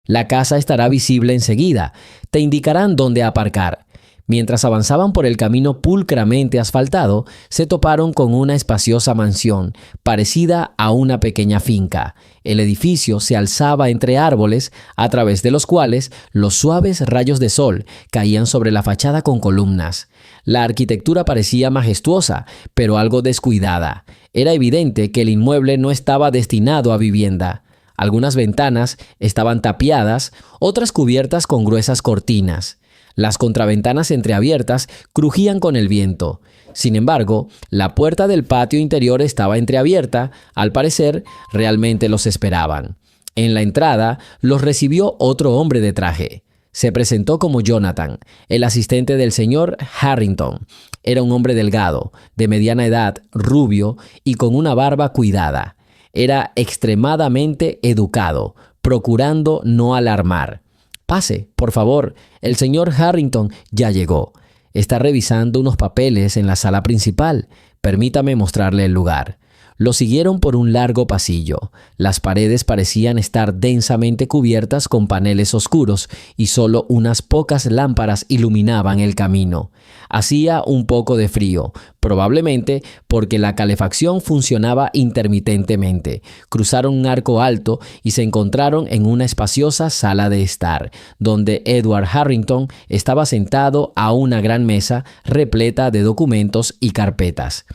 La casa estará visible enseguida. Te indicarán dónde aparcar». Mientras avanzaban por el camino pulcramente asfaltado, se toparon con una espaciosa mansión, parecida a una pequeña finca. El edificio se alzaba entre árboles, a través de los cuales los suaves rayos de sol caían sobre la fachada con columnas. La arquitectura parecía majestuosa, pero algo descuidada. Era evidente que el inmueble no estaba destinado a vivienda. Algunas ventanas estaban tapiadas, otras cubiertas con gruesas cortinas. Las contraventanas entreabiertas crujían con el viento. Sin embargo, la puerta del patio interior estaba entreabierta. Al parecer, realmente los esperaban. En la entrada, los recibió otro hombre de traje. Se presentó como Jonathan, el asistente del señor Harrington. Era un hombre delgado, de mediana edad, rubio y con una barba cuidada. Era extremadamente educado, procurando no alarmar. «Pase, por favor, el señor Harrington ya llegó. Está revisando unos papeles en la sala principal. Permítame mostrarle el lugar». Lo siguieron por un largo pasillo. Las paredes parecían estar densamente cubiertas con paneles oscuros y solo unas pocas lámparas iluminaban el camino. Hacía un poco de frío, probablemente porque la calefacción funcionaba intermitentemente. Cruzaron un arco alto y se encontraron en una espaciosa sala de estar, donde Edward Harrington estaba sentado a una gran mesa repleta de documentos y carpetas.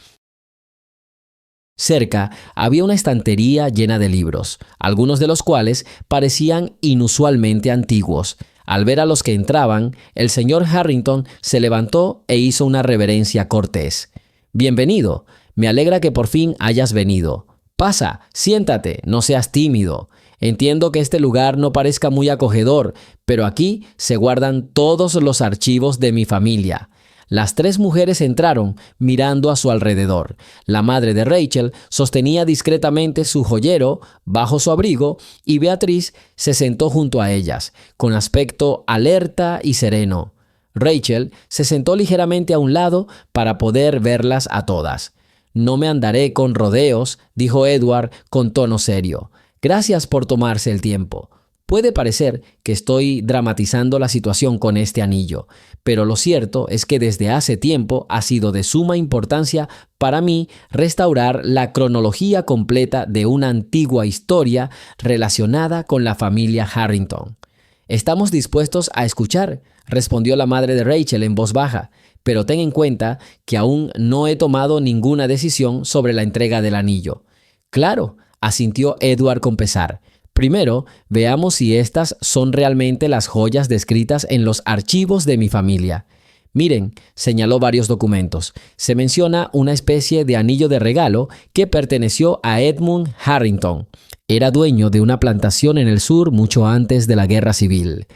Cerca había una estantería llena de libros, algunos de los cuales parecían inusualmente antiguos. Al ver a los que entraban, el señor Harrington se levantó e hizo una reverencia cortés. «Bienvenido. Me alegra que por fin hayas venido. Pasa, siéntate, no seas tímido. Entiendo que este lugar no parezca muy acogedor, pero aquí se guardan todos los archivos de mi familia». Las tres mujeres entraron mirando a su alrededor. La madre de Rachel sostenía discretamente su joyero bajo su abrigo y Beatriz se sentó junto a ellas, con aspecto alerta y sereno. Rachel se sentó ligeramente a un lado para poder verlas a todas. «No me andaré con rodeos», dijo Edward con tono serio. «Gracias por tomarse el tiempo. Puede parecer que estoy dramatizando la situación con este anillo, pero lo cierto es que desde hace tiempo ha sido de suma importancia para mí restaurar la cronología completa de una antigua historia relacionada con la familia Harrington». «Estamos dispuestos a escuchar», respondió la madre de Rachel en voz baja, «pero ten en cuenta que aún no he tomado ninguna decisión sobre la entrega del anillo». «Claro», asintió Edward con pesar. «Primero, veamos si estas son realmente las joyas descritas en los archivos de mi familia». «Miren», señaló varios documentos. Se menciona una especie de anillo de regalo que perteneció a Edmund Harrington. Era dueño de una plantación en el sur mucho antes de la Guerra Civil.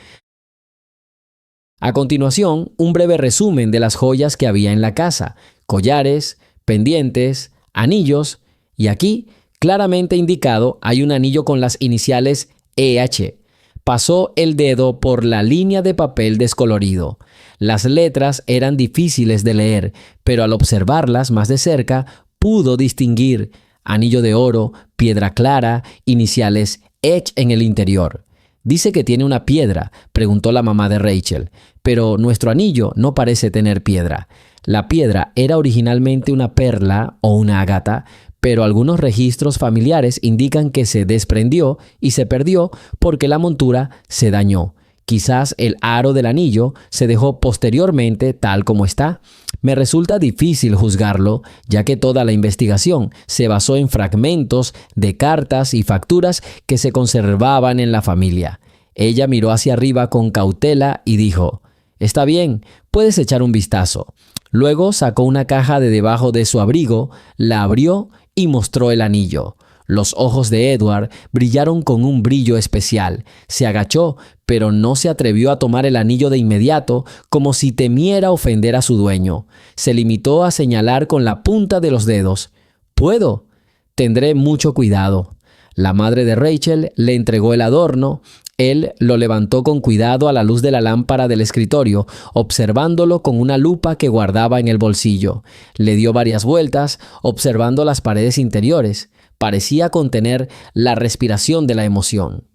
A continuación, un breve resumen de las joyas que había en la casa: collares, pendientes, anillos, y aquí, claramente indicado, hay un anillo con las iniciales EH. Pasó el dedo por la línea de papel descolorido. Las letras eran difíciles de leer, pero al observarlas más de cerca, pudo distinguir anillo de oro, piedra clara, iniciales EH en el interior. «Dice que tiene una piedra», preguntó la mamá de Rachel, «pero nuestro anillo no parece tener piedra». La piedra era originalmente una perla o una ágata, pero algunos registros familiares indican que se desprendió y se perdió porque la montura se dañó. Quizás el aro del anillo se dejó posteriormente tal como está. Me resulta difícil juzgarlo, ya que toda la investigación se basó en fragmentos de cartas y facturas que se conservaban en la familia. Ella miró hacia arriba con cautela y dijo: Está bien, puedes echar un vistazo. Luego sacó una caja de debajo de su abrigo, la abrió y mostró el anillo. Los ojos de Edward brillaron con un brillo especial. Se agachó, pero no se atrevió a tomar el anillo de inmediato, como si temiera ofender a su dueño. Se limitó a señalar con la punta de los dedos. «Puedo. Tendré mucho cuidado». La madre de Rachel le entregó el adorno. Él lo levantó con cuidado a la luz de la lámpara del escritorio, observándolo con una lupa que guardaba en el bolsillo. Le dio varias vueltas, observando las paredes interiores. Parecía contener la respiración de la emoción.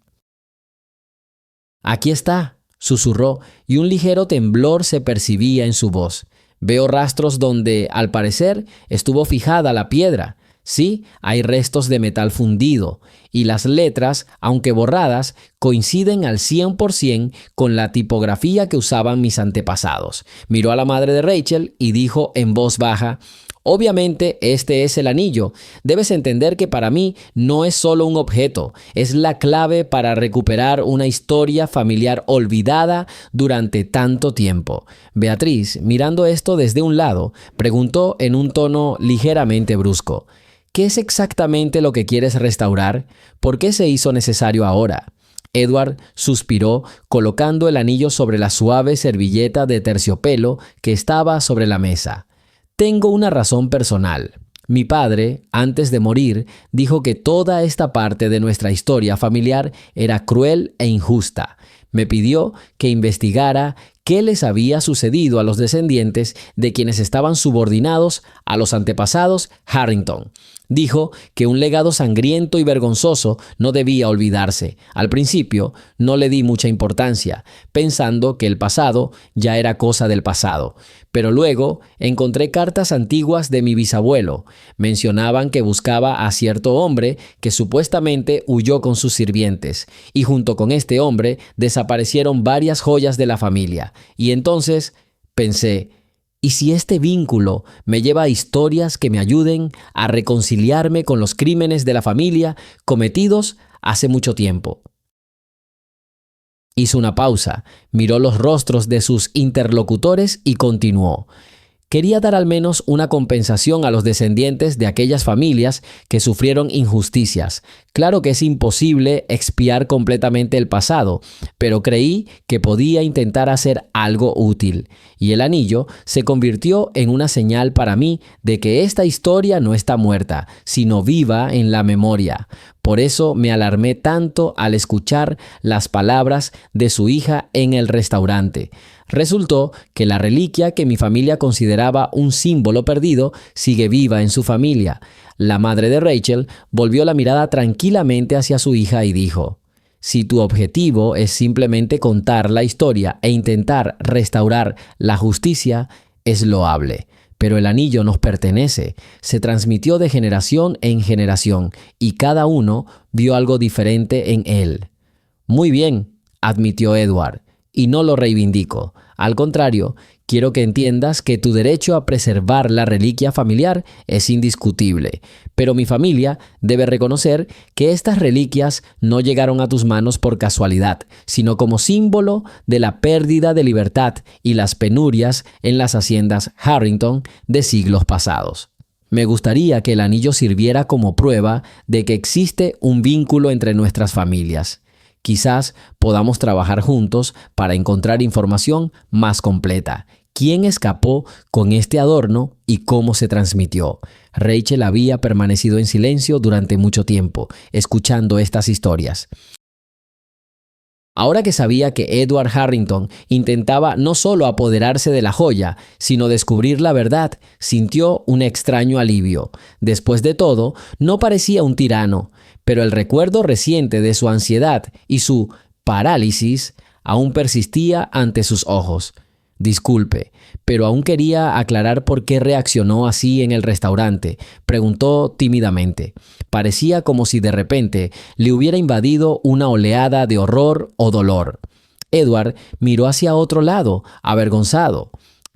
«Aquí está», susurró, y un ligero temblor se percibía en su voz. «Veo rastros donde, al parecer, estuvo fijada la piedra. Sí, hay restos de metal fundido, y las letras, aunque borradas, coinciden al 100% con la tipografía que usaban mis antepasados». Miró a la madre de Rachel y dijo en voz baja: «Obviamente este es el anillo. Debes entender que para mí no es solo un objeto, es la clave para recuperar una historia familiar olvidada durante tanto tiempo». Beatriz, mirando esto desde un lado, preguntó en un tono ligeramente brusco: «¿Qué es exactamente lo que quieres restaurar? ¿Por qué se hizo necesario ahora?». Edward suspiró, colocando el anillo sobre la suave servilleta de terciopelo que estaba sobre la mesa. «Tengo una razón personal. Mi padre, antes de morir, dijo que toda esta parte de nuestra historia familiar era cruel e injusta. Me pidió que investigara qué les había sucedido a los descendientes de quienes estaban subordinados a los antepasados Harrington. Dijo que un legado sangriento y vergonzoso no debía olvidarse. Al principio no le di mucha importancia, pensando que el pasado ya era cosa del pasado. Pero luego encontré cartas antiguas de mi bisabuelo. Mencionaban que buscaba a cierto hombre que supuestamente huyó con sus sirvientes, y junto con este hombre desaparecieron varias joyas de la familia. Y entonces pensé: ¿y si este vínculo me lleva a historias que me ayuden a reconciliarme con los crímenes de la familia cometidos hace mucho tiempo? Hizo una pausa, miró los rostros de sus interlocutores y continuó: «Quería dar al menos una compensación a los descendientes de aquellas familias que sufrieron injusticias. Claro que es imposible expiar completamente el pasado, pero creí que podía intentar hacer algo útil. Y el anillo se convirtió en una señal para mí de que esta historia no está muerta, sino viva en la memoria. Por eso me alarmé tanto al escuchar las palabras de su hija en el restaurante. Resultó que la reliquia que mi familia consideraba un símbolo perdido sigue viva en su familia». La madre de Rachel volvió la mirada tranquilamente hacia su hija y dijo: «Si tu objetivo es simplemente contar la historia e intentar restaurar la justicia, es loable. Pero el anillo nos pertenece, se transmitió de generación en generación y cada uno vio algo diferente en él». «Muy bien», admitió Edward, «y no lo reivindico. Al contrario, quiero que entiendas que tu derecho a preservar la reliquia familiar es indiscutible. Pero mi familia debe reconocer que estas reliquias no llegaron a tus manos por casualidad, sino como símbolo de la pérdida de libertad y las penurias en las haciendas Harrington de siglos pasados. Me gustaría que el anillo sirviera como prueba de que existe un vínculo entre nuestras familias. Quizás podamos trabajar juntos para encontrar información más completa. ¿Quién escapó con este adorno y cómo se transmitió?». Rachel había permanecido en silencio durante mucho tiempo, escuchando estas historias. Ahora que sabía que Edward Harrington intentaba no solo apoderarse de la joya, sino descubrir la verdad, sintió un extraño alivio. Después de todo, no parecía un tirano, pero el recuerdo reciente de su ansiedad y su parálisis aún persistía ante sus ojos. «Disculpe, pero aún quería aclarar por qué reaccionó así en el restaurante», preguntó tímidamente. Parecía como si de repente le hubiera invadido una oleada de horror o dolor. Edward miró hacia otro lado, avergonzado.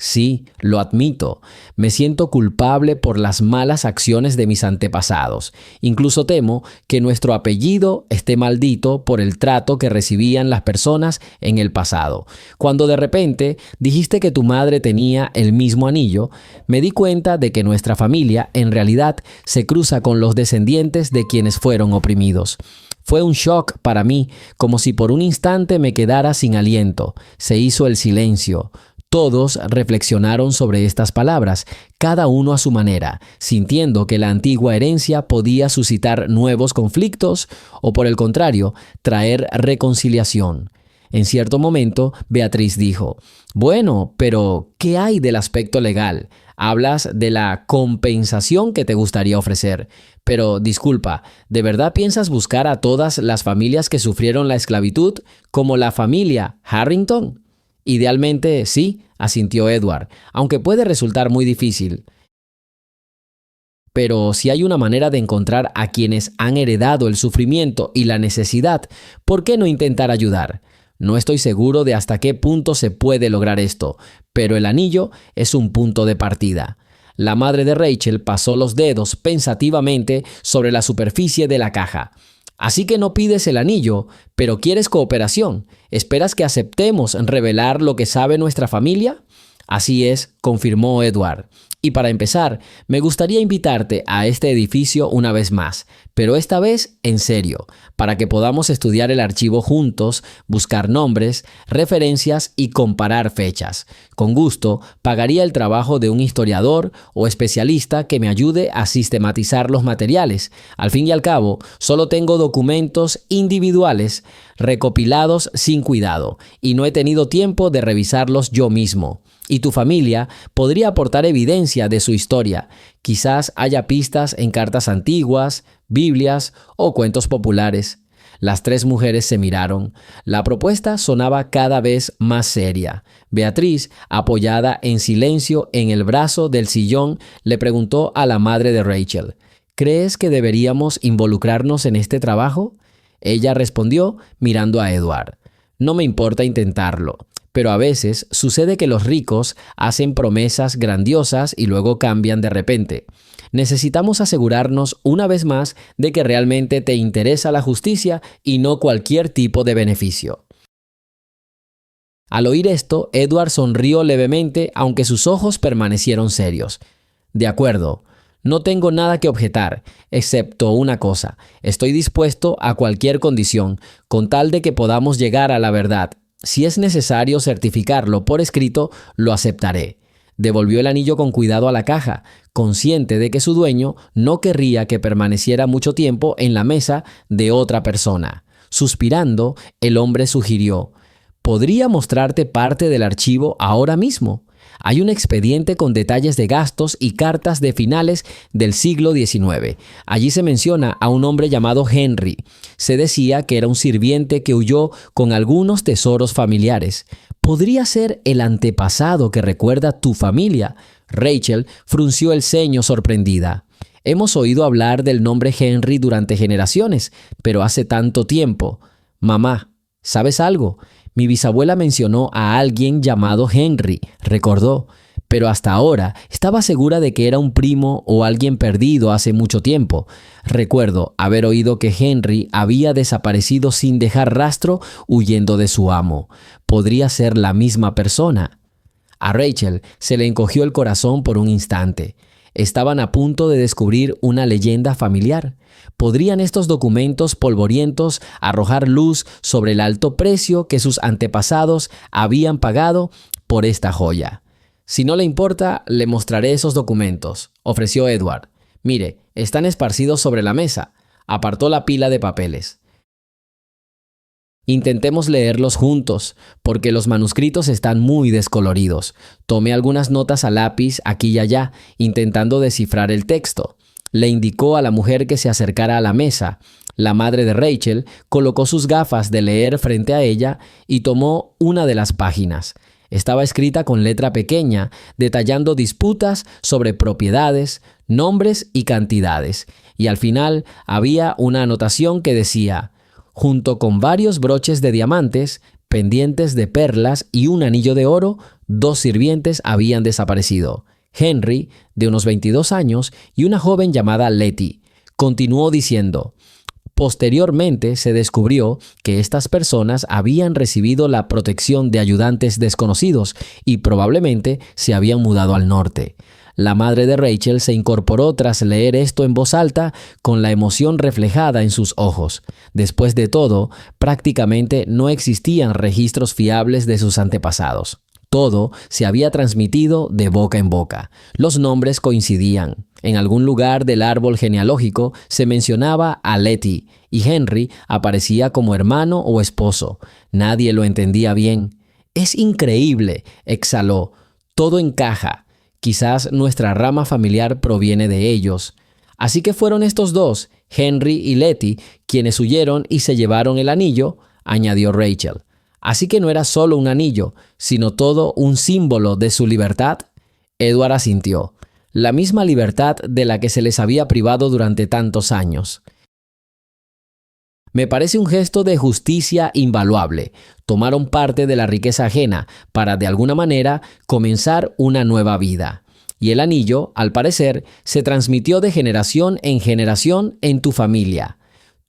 Sí, lo admito. Me siento culpable por las malas acciones de mis antepasados. Incluso temo que nuestro apellido esté maldito por el trato que recibían las personas en el pasado. Cuando de repente dijiste que tu madre tenía el mismo anillo, me di cuenta de que nuestra familia en realidad se cruza con los descendientes de quienes fueron oprimidos. Fue un shock para mí, como si por un instante me quedara sin aliento. Se hizo el silencio. Todos reflexionaron sobre estas palabras, cada uno a su manera, sintiendo que la antigua herencia podía suscitar nuevos conflictos o, por el contrario, traer reconciliación. En cierto momento, Beatriz dijo: «Bueno, pero ¿qué hay del aspecto legal? Hablas de la compensación que te gustaría ofrecer. Pero, disculpa, ¿de verdad piensas buscar a todas las familias que sufrieron la esclavitud, como la familia Harrington?» «Idealmente, sí», asintió Edward, «aunque puede resultar muy difícil. Pero si hay una manera de encontrar a quienes han heredado el sufrimiento y la necesidad, ¿por qué no intentar ayudar? No estoy seguro de hasta qué punto se puede lograr esto, pero el anillo es un punto de partida». La madre de Rachel pasó los dedos pensativamente sobre la superficie de la caja. «Así que no pides el anillo, pero quieres cooperación. ¿Esperas que aceptemos revelar lo que sabe nuestra familia?» «Así es», confirmó Edward. «Y para empezar, me gustaría invitarte a este edificio una vez más, pero esta vez en serio, para que podamos estudiar el archivo juntos, buscar nombres, referencias y comparar fechas. Con gusto, pagaría el trabajo de un historiador o especialista que me ayude a sistematizar los materiales. Al fin y al cabo, solo tengo documentos individuales recopilados sin cuidado y no he tenido tiempo de revisarlos yo mismo. Y tu familia podría aportar evidencia de su historia. Quizás haya pistas en cartas antiguas, Biblias o cuentos populares». Las tres mujeres se miraron. La propuesta sonaba cada vez más seria. Beatriz, apoyada en silencio en el brazo del sillón, le preguntó a la madre de Rachel: «¿Crees que deberíamos involucrarnos en este trabajo?» Ella respondió mirando a Edward: «No me importa intentarlo. Pero a veces sucede que los ricos hacen promesas grandiosas y luego cambian de repente. Necesitamos asegurarnos una vez más de que realmente te interesa la justicia y no cualquier tipo de beneficio». Al oír esto, Edward sonrió levemente, aunque sus ojos permanecieron serios. «De acuerdo. No tengo nada que objetar, excepto una cosa. Estoy dispuesto a cualquier condición, con tal de que podamos llegar a la verdad. Si es necesario certificarlo por escrito, lo aceptaré». Devolvió el anillo con cuidado a la caja, consciente de que su dueño no querría que permaneciera mucho tiempo en la mesa de otra persona. Suspirando, el hombre sugirió: «¿Podría mostrarte parte del archivo ahora mismo? Hay un expediente con detalles de gastos y cartas de finales del siglo XIX. Allí se menciona a un hombre llamado Henry. Se decía que era un sirviente que huyó con algunos tesoros familiares. ¿Podría ser el antepasado que recuerda tu familia?» Rachel frunció el ceño sorprendida. «Hemos oído hablar del nombre Henry durante generaciones, pero hace tanto tiempo. Mamá, ¿sabes algo? Mi bisabuela mencionó a alguien llamado Henry», recordó, «pero hasta ahora estaba segura de que era un primo o alguien perdido hace mucho tiempo. Recuerdo haber oído que Henry había desaparecido sin dejar rastro huyendo de su amo. ¿Podría ser la misma persona?» A Rachel se le encogió el corazón por un instante. Estaban a punto de descubrir una leyenda familiar. ¿Podrían estos documentos polvorientos arrojar luz sobre el alto precio que sus antepasados habían pagado por esta joya? «Si no le importa, le mostraré esos documentos», ofreció Edward. «Mire, están esparcidos sobre la mesa». Apartó la pila de papeles. «Intentemos leerlos juntos, porque los manuscritos están muy descoloridos. Tomé algunas notas a lápiz aquí y allá, intentando descifrar el texto». Le indicó a la mujer que se acercara a la mesa. La madre de Rachel colocó sus gafas de leer frente a ella y tomó una de las páginas. Estaba escrita con letra pequeña, detallando disputas sobre propiedades, nombres y cantidades. Y al final había una anotación que decía: «Junto con varios broches de diamantes, pendientes de perlas y un anillo de oro, 2 sirvientes habían desaparecido: Henry, de unos 22 años, y una joven llamada Letty. Continuó diciendo: posteriormente se descubrió que estas personas habían recibido la protección de ayudantes desconocidos y probablemente se habían mudado al norte. La madre de Rachel se incorporó tras leer esto en voz alta, con la emoción reflejada en sus ojos. Después de todo, prácticamente no existían registros fiables de sus antepasados. Todo se había transmitido de boca en boca. Los nombres coincidían. En algún lugar del árbol genealógico se mencionaba a Letty y Henry aparecía como hermano o esposo. Nadie lo entendía bien. «Es increíble», exhaló. «Todo encaja. Quizás nuestra rama familiar proviene de ellos». Así que fueron estos dos, Henry y Letty, quienes huyeron y se llevaron el anillo, añadió Rachel. Así que no era solo un anillo, sino todo un símbolo de su libertad. Edward asintió. La misma libertad de la que se les había privado durante tantos años. Me parece un gesto de justicia invaluable. Tomaron parte de la riqueza ajena para, de alguna manera, comenzar una nueva vida. Y el anillo, al parecer, se transmitió de generación en tu familia.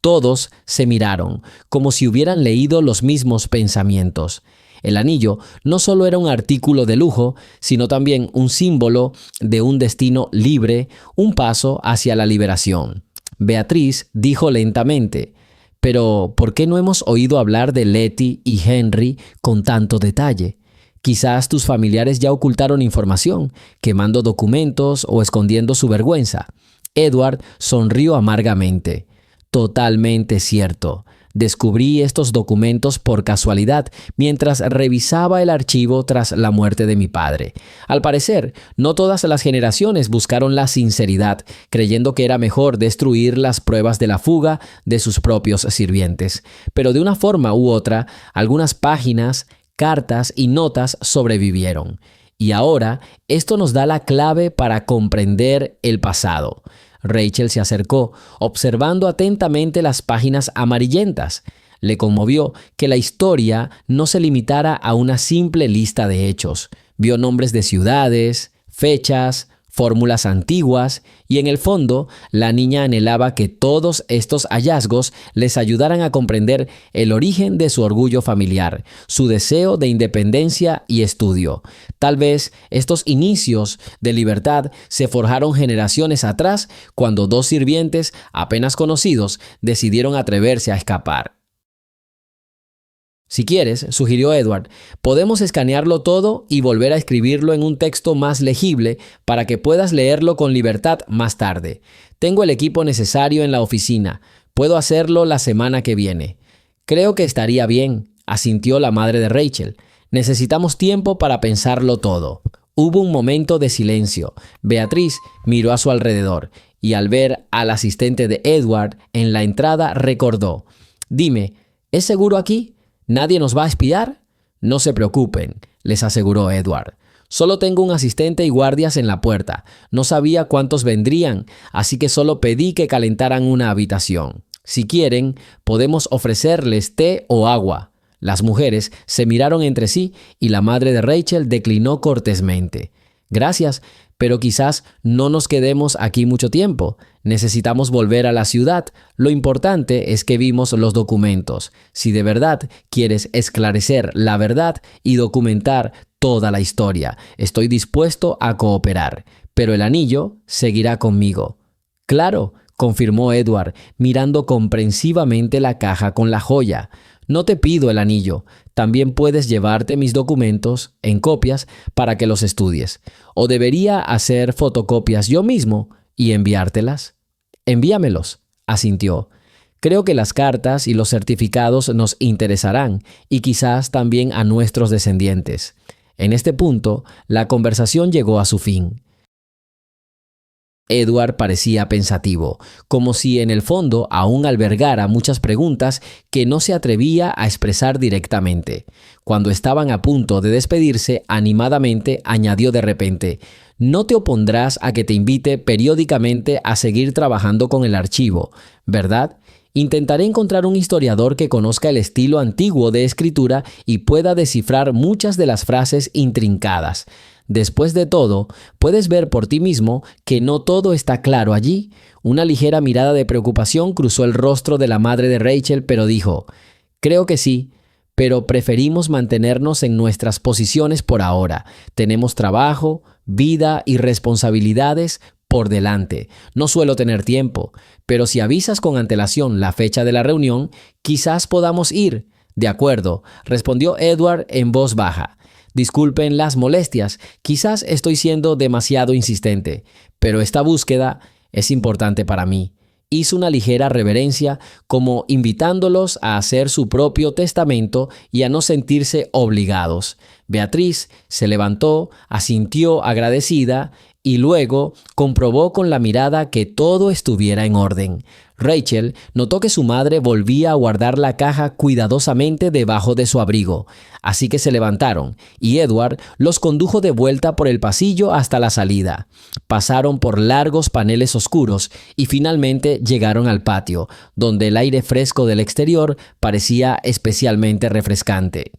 Todos se miraron, como si hubieran leído los mismos pensamientos. El anillo no solo era un artículo de lujo, sino también un símbolo de un destino libre, un paso hacia la liberación. Beatriz dijo lentamente: «Pero, ¿por qué no hemos oído hablar de Letty y Henry con tanto detalle? Quizás tus familiares ya ocultaron información, quemando documentos o escondiendo su vergüenza». Edward sonrió amargamente. «Totalmente cierto. Descubrí estos documentos por casualidad mientras revisaba el archivo tras la muerte de mi padre. Al parecer, no todas las generaciones buscaron la sinceridad, creyendo que era mejor destruir las pruebas de la fuga de sus propios sirvientes. Pero de una forma u otra, algunas páginas, cartas y notas sobrevivieron. Y ahora, esto nos da la clave para comprender el pasado». Rachel se acercó, observando atentamente las páginas amarillentas. Le conmovió que la historia no se limitara a una simple lista de hechos. Vio nombres de ciudades, fechas, fórmulas antiguas, y en el fondo, la niña anhelaba que todos estos hallazgos les ayudaran a comprender el origen de su orgullo familiar, su deseo de independencia y estudio. Tal vez estos inicios de libertad se forjaron generaciones atrás, cuando 2 sirvientes apenas conocidos decidieron atreverse a escapar. Si quieres, sugirió Edward, podemos escanearlo todo y volver a escribirlo en un texto más legible para que puedas leerlo con libertad más tarde. Tengo el equipo necesario en la oficina. Puedo hacerlo la semana que viene. Creo que estaría bien, asintió la madre de Rachel. Necesitamos tiempo para pensarlo todo. Hubo un momento de silencio. Beatriz miró a su alrededor y al ver al asistente de Edward en la entrada recordó. Dime, ¿es seguro aquí? ¿Nadie nos va a espiar? No se preocupen, les aseguró Edward. Solo tengo un asistente y guardias en la puerta. No sabía cuántos vendrían, así que solo pedí que calentaran una habitación. Si quieren, podemos ofrecerles té o agua. Las mujeres se miraron entre sí y la madre de Rachel declinó cortésmente. Gracias, pero quizás no nos quedemos aquí mucho tiempo. Necesitamos volver a la ciudad. Lo importante es que vimos los documentos. Si de verdad quieres esclarecer la verdad y documentar toda la historia, estoy dispuesto a cooperar. Pero el anillo seguirá conmigo. Claro, confirmó Edward, mirando comprensivamente la caja con la joya. No te pido el anillo. También puedes llevarte mis documentos en copias para que los estudies. ¿O debería hacer fotocopias yo mismo y enviártelas? Envíamelos, asintió. Creo que las cartas y los certificados nos interesarán y quizás también a nuestros descendientes. En este punto, la conversación llegó a su fin. Edward parecía pensativo, como si en el fondo aún albergara muchas preguntas que no se atrevía a expresar directamente. Cuando estaban a punto de despedirse, animadamente añadió de repente: «No te opondrás a que te invite periódicamente a seguir trabajando con el archivo, ¿verdad? Intentaré encontrar un historiador que conozca el estilo antiguo de escritura y pueda descifrar muchas de las frases intrincadas. Después de todo, puedes ver por ti mismo que no todo está claro allí». Una ligera mirada de preocupación cruzó el rostro de la madre de Rachel, pero dijo: «Creo que sí, pero preferimos mantenernos en nuestras posiciones por ahora. Tenemos trabajo, vida y responsabilidades por delante. No suelo tener tiempo, pero si avisas con antelación la fecha de la reunión, quizás podamos ir». «De acuerdo», respondió Edward en voz baja. «Disculpen las molestias, quizás estoy siendo demasiado insistente, pero esta búsqueda es importante para mí». Hizo una ligera reverencia, como invitándolos a hacer su propio testamento y a no sentirse obligados. Beatriz se levantó, asintió agradecida y luego comprobó con la mirada que todo estuviera en orden. Rachel notó que su madre volvía a guardar la caja cuidadosamente debajo de su abrigo, así que se levantaron y Edward los condujo de vuelta por el pasillo hasta la salida. Pasaron por largos paneles oscuros y finalmente llegaron al patio, donde el aire fresco del exterior parecía especialmente refrescante.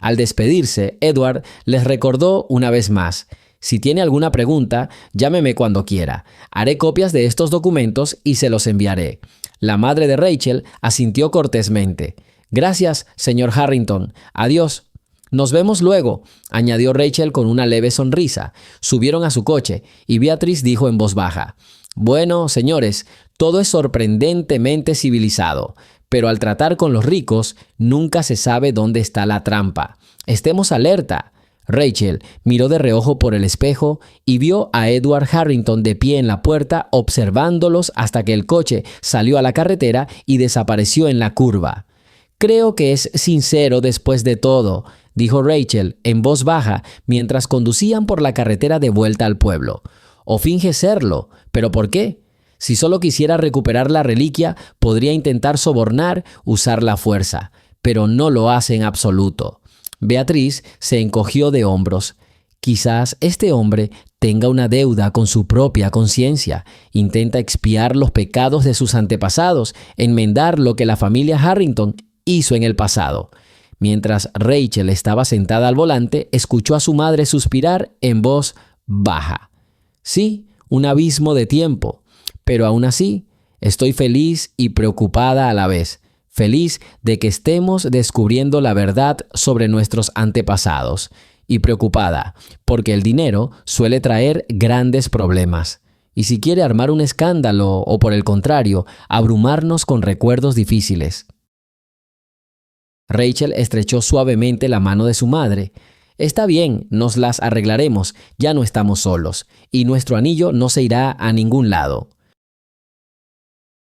Al despedirse, Edward les recordó una vez más: «Si tiene alguna pregunta, llámeme cuando quiera. Haré copias de estos documentos y se los enviaré». La madre de Rachel asintió cortésmente. «Gracias, señor Harrington. Adiós». «Nos vemos luego», añadió Rachel con una leve sonrisa. Subieron a su coche y Beatriz dijo en voz baja: «Bueno, señores, todo es sorprendentemente civilizado, pero al tratar con los ricos, nunca se sabe dónde está la trampa. Estemos alerta». Rachel miró de reojo por el espejo y vio a Edward Harrington de pie en la puerta observándolos hasta que el coche salió a la carretera y desapareció en la curva. «Creo que es sincero después de todo», dijo Rachel en voz baja mientras conducían por la carretera de vuelta al pueblo. «O finge serlo, ¿pero por qué? Si solo quisiera recuperar la reliquia, podría intentar sobornar, usar la fuerza, pero no lo hace en absoluto». Beatriz se encogió de hombros. «Quizás este hombre tenga una deuda con su propia conciencia. Intenta expiar los pecados de sus antepasados, enmendar lo que la familia Harrington hizo en el pasado». Mientras Rachel estaba sentada al volante, escuchó a su madre suspirar en voz baja. «Sí, un abismo de tiempo, pero aún así estoy feliz y preocupada a la vez. Feliz de que estemos descubriendo la verdad sobre nuestros antepasados y preocupada porque el dinero suele traer grandes problemas. Y si quiere armar un escándalo o por el contrario, abrumarnos con recuerdos difíciles». Rachel estrechó suavemente la mano de su madre. «Está bien, nos las arreglaremos, ya no estamos solos, y nuestro anillo no se irá a ningún lado».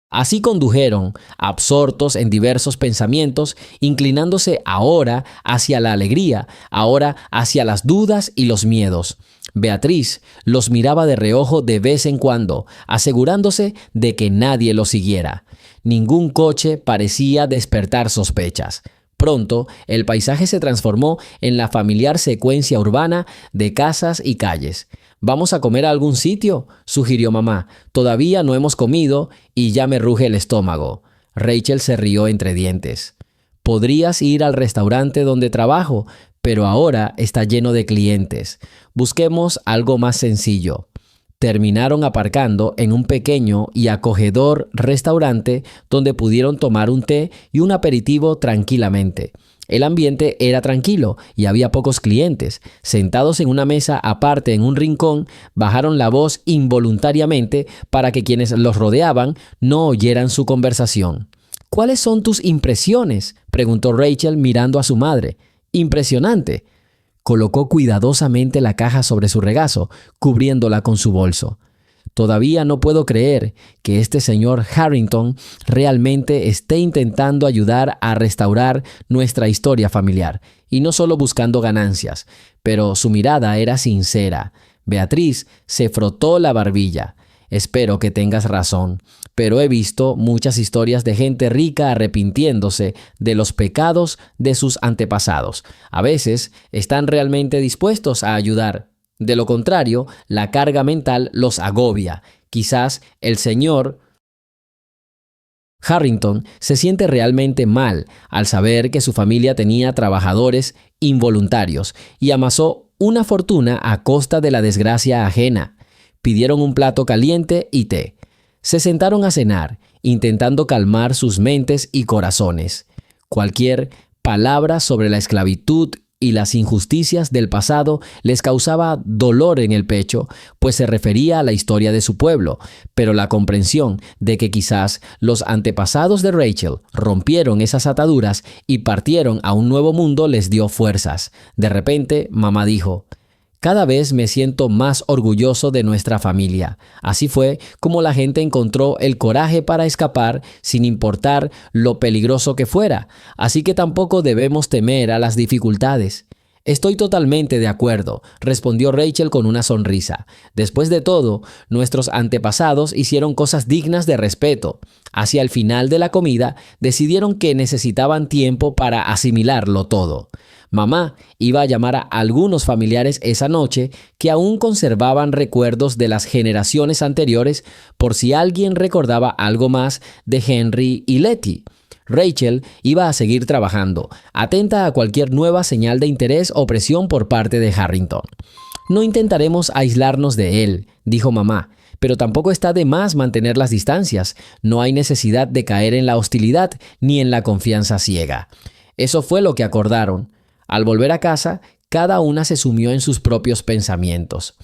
Así condujeron, absortos en diversos pensamientos, inclinándose ahora hacia la alegría, ahora hacia las dudas y los miedos. Beatriz los miraba de reojo de vez en cuando, asegurándose de que nadie los siguiera. Ningún coche parecía despertar sospechas. Pronto, el paisaje se transformó en la familiar secuencia urbana de casas y calles. «¿Vamos a comer a algún sitio?», sugirió mamá. «Todavía no hemos comido y ya me ruge el estómago». Rachel se rió entre dientes. «Podrías ir al restaurante donde trabajo, pero ahora está lleno de clientes. Busquemos algo más sencillo». Terminaron aparcando en un pequeño y acogedor restaurante donde pudieron tomar un té y un aperitivo tranquilamente. El ambiente era tranquilo y había pocos clientes. Sentados en una mesa aparte en un rincón, bajaron la voz involuntariamente para que quienes los rodeaban no oyeran su conversación. «¿Cuáles son tus impresiones?», preguntó Rachel mirando a su madre. «Impresionante». Colocó cuidadosamente la caja sobre su regazo, cubriéndola con su bolso. «Todavía no puedo creer que este señor Harrington realmente esté intentando ayudar a restaurar nuestra historia familiar, y no solo buscando ganancias, pero su mirada era sincera. Beatriz se frotó la barbilla. Espero que tengas razón, pero he visto muchas historias de gente rica arrepintiéndose de los pecados de sus antepasados. A veces están realmente dispuestos a ayudar. De lo contrario, la carga mental los agobia. Quizás el señor Harrington se siente realmente mal al saber que su familia tenía trabajadores involuntarios y amasó una fortuna a costa de la desgracia ajena. Pidieron un plato caliente y té. Se sentaron a cenar, intentando calmar sus mentes y corazones. Cualquier palabra sobre la esclavitud y las injusticias del pasado les causaba dolor en el pecho, pues se refería a la historia de su pueblo, pero la comprensión de que quizás los antepasados de Rachel rompieron esas ataduras y partieron a un nuevo mundo les dio fuerzas. De repente, mamá dijo: «Cada vez me siento más orgulloso de nuestra familia». Así fue como la gente encontró el coraje para escapar sin importar lo peligroso que fuera. Así que tampoco debemos temer a las dificultades. «Estoy totalmente de acuerdo», respondió Rachel con una sonrisa. «Después de todo, nuestros antepasados hicieron cosas dignas de respeto». Hacia el final de la comida, decidieron que necesitaban tiempo para asimilarlo todo. Mamá iba a llamar a algunos familiares esa noche que aún conservaban recuerdos de las generaciones anteriores por si alguien recordaba algo más de Henry y Letty. Rachel iba a seguir trabajando, atenta a cualquier nueva señal de interés o presión por parte de Harrington. «No intentaremos aislarnos de él», dijo mamá, «pero tampoco está de más mantener las distancias. No hay necesidad de caer en la hostilidad ni en la confianza ciega». Eso fue lo que acordaron. Al volver a casa, cada una se sumió en sus propios pensamientos.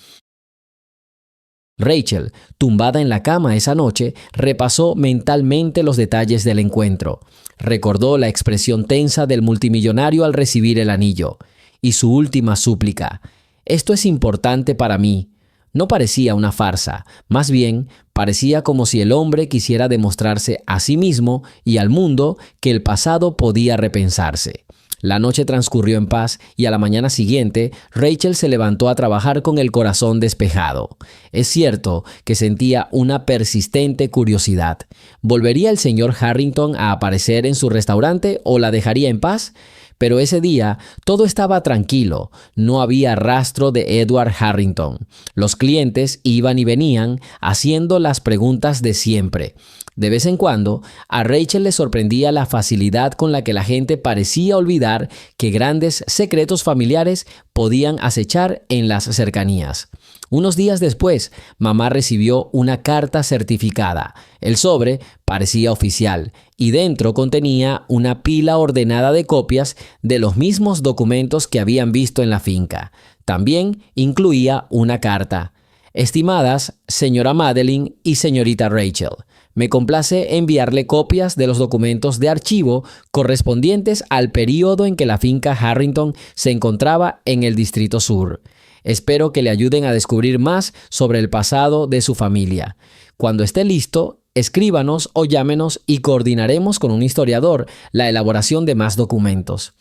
Rachel, tumbada en la cama esa noche, repasó mentalmente los detalles del encuentro. Recordó la expresión tensa del multimillonario al recibir el anillo y su última súplica: «Esto es importante para mí». No parecía una farsa, más bien parecía como si el hombre quisiera demostrarse a sí mismo y al mundo que el pasado podía repensarse. La noche transcurrió en paz y a la mañana siguiente, Rachel se levantó a trabajar con el corazón despejado. Es cierto que sentía una persistente curiosidad. ¿Volvería el señor Harrington a aparecer en su restaurante o la dejaría en paz? Pero ese día todo estaba tranquilo. No había rastro de Edward Harrington. Los clientes iban y venían haciendo las preguntas de siempre. De vez en cuando, a Rachel le sorprendía la facilidad con la que la gente parecía olvidar que grandes secretos familiares podían acechar en las cercanías. Unos días después, mamá recibió una carta certificada. El sobre parecía oficial y dentro contenía una pila ordenada de copias de los mismos documentos que habían visto en la finca. También incluía una carta: «Estimadas señora Madeline y señorita Rachel, me complace enviarle copias de los documentos de archivo correspondientes al período en que la finca Harrington se encontraba en el Distrito Sur. Espero que le ayuden a descubrir más sobre el pasado de su familia. Cuando esté listo, escríbanos o llámenos y coordinaremos con un historiador la elaboración de más documentos.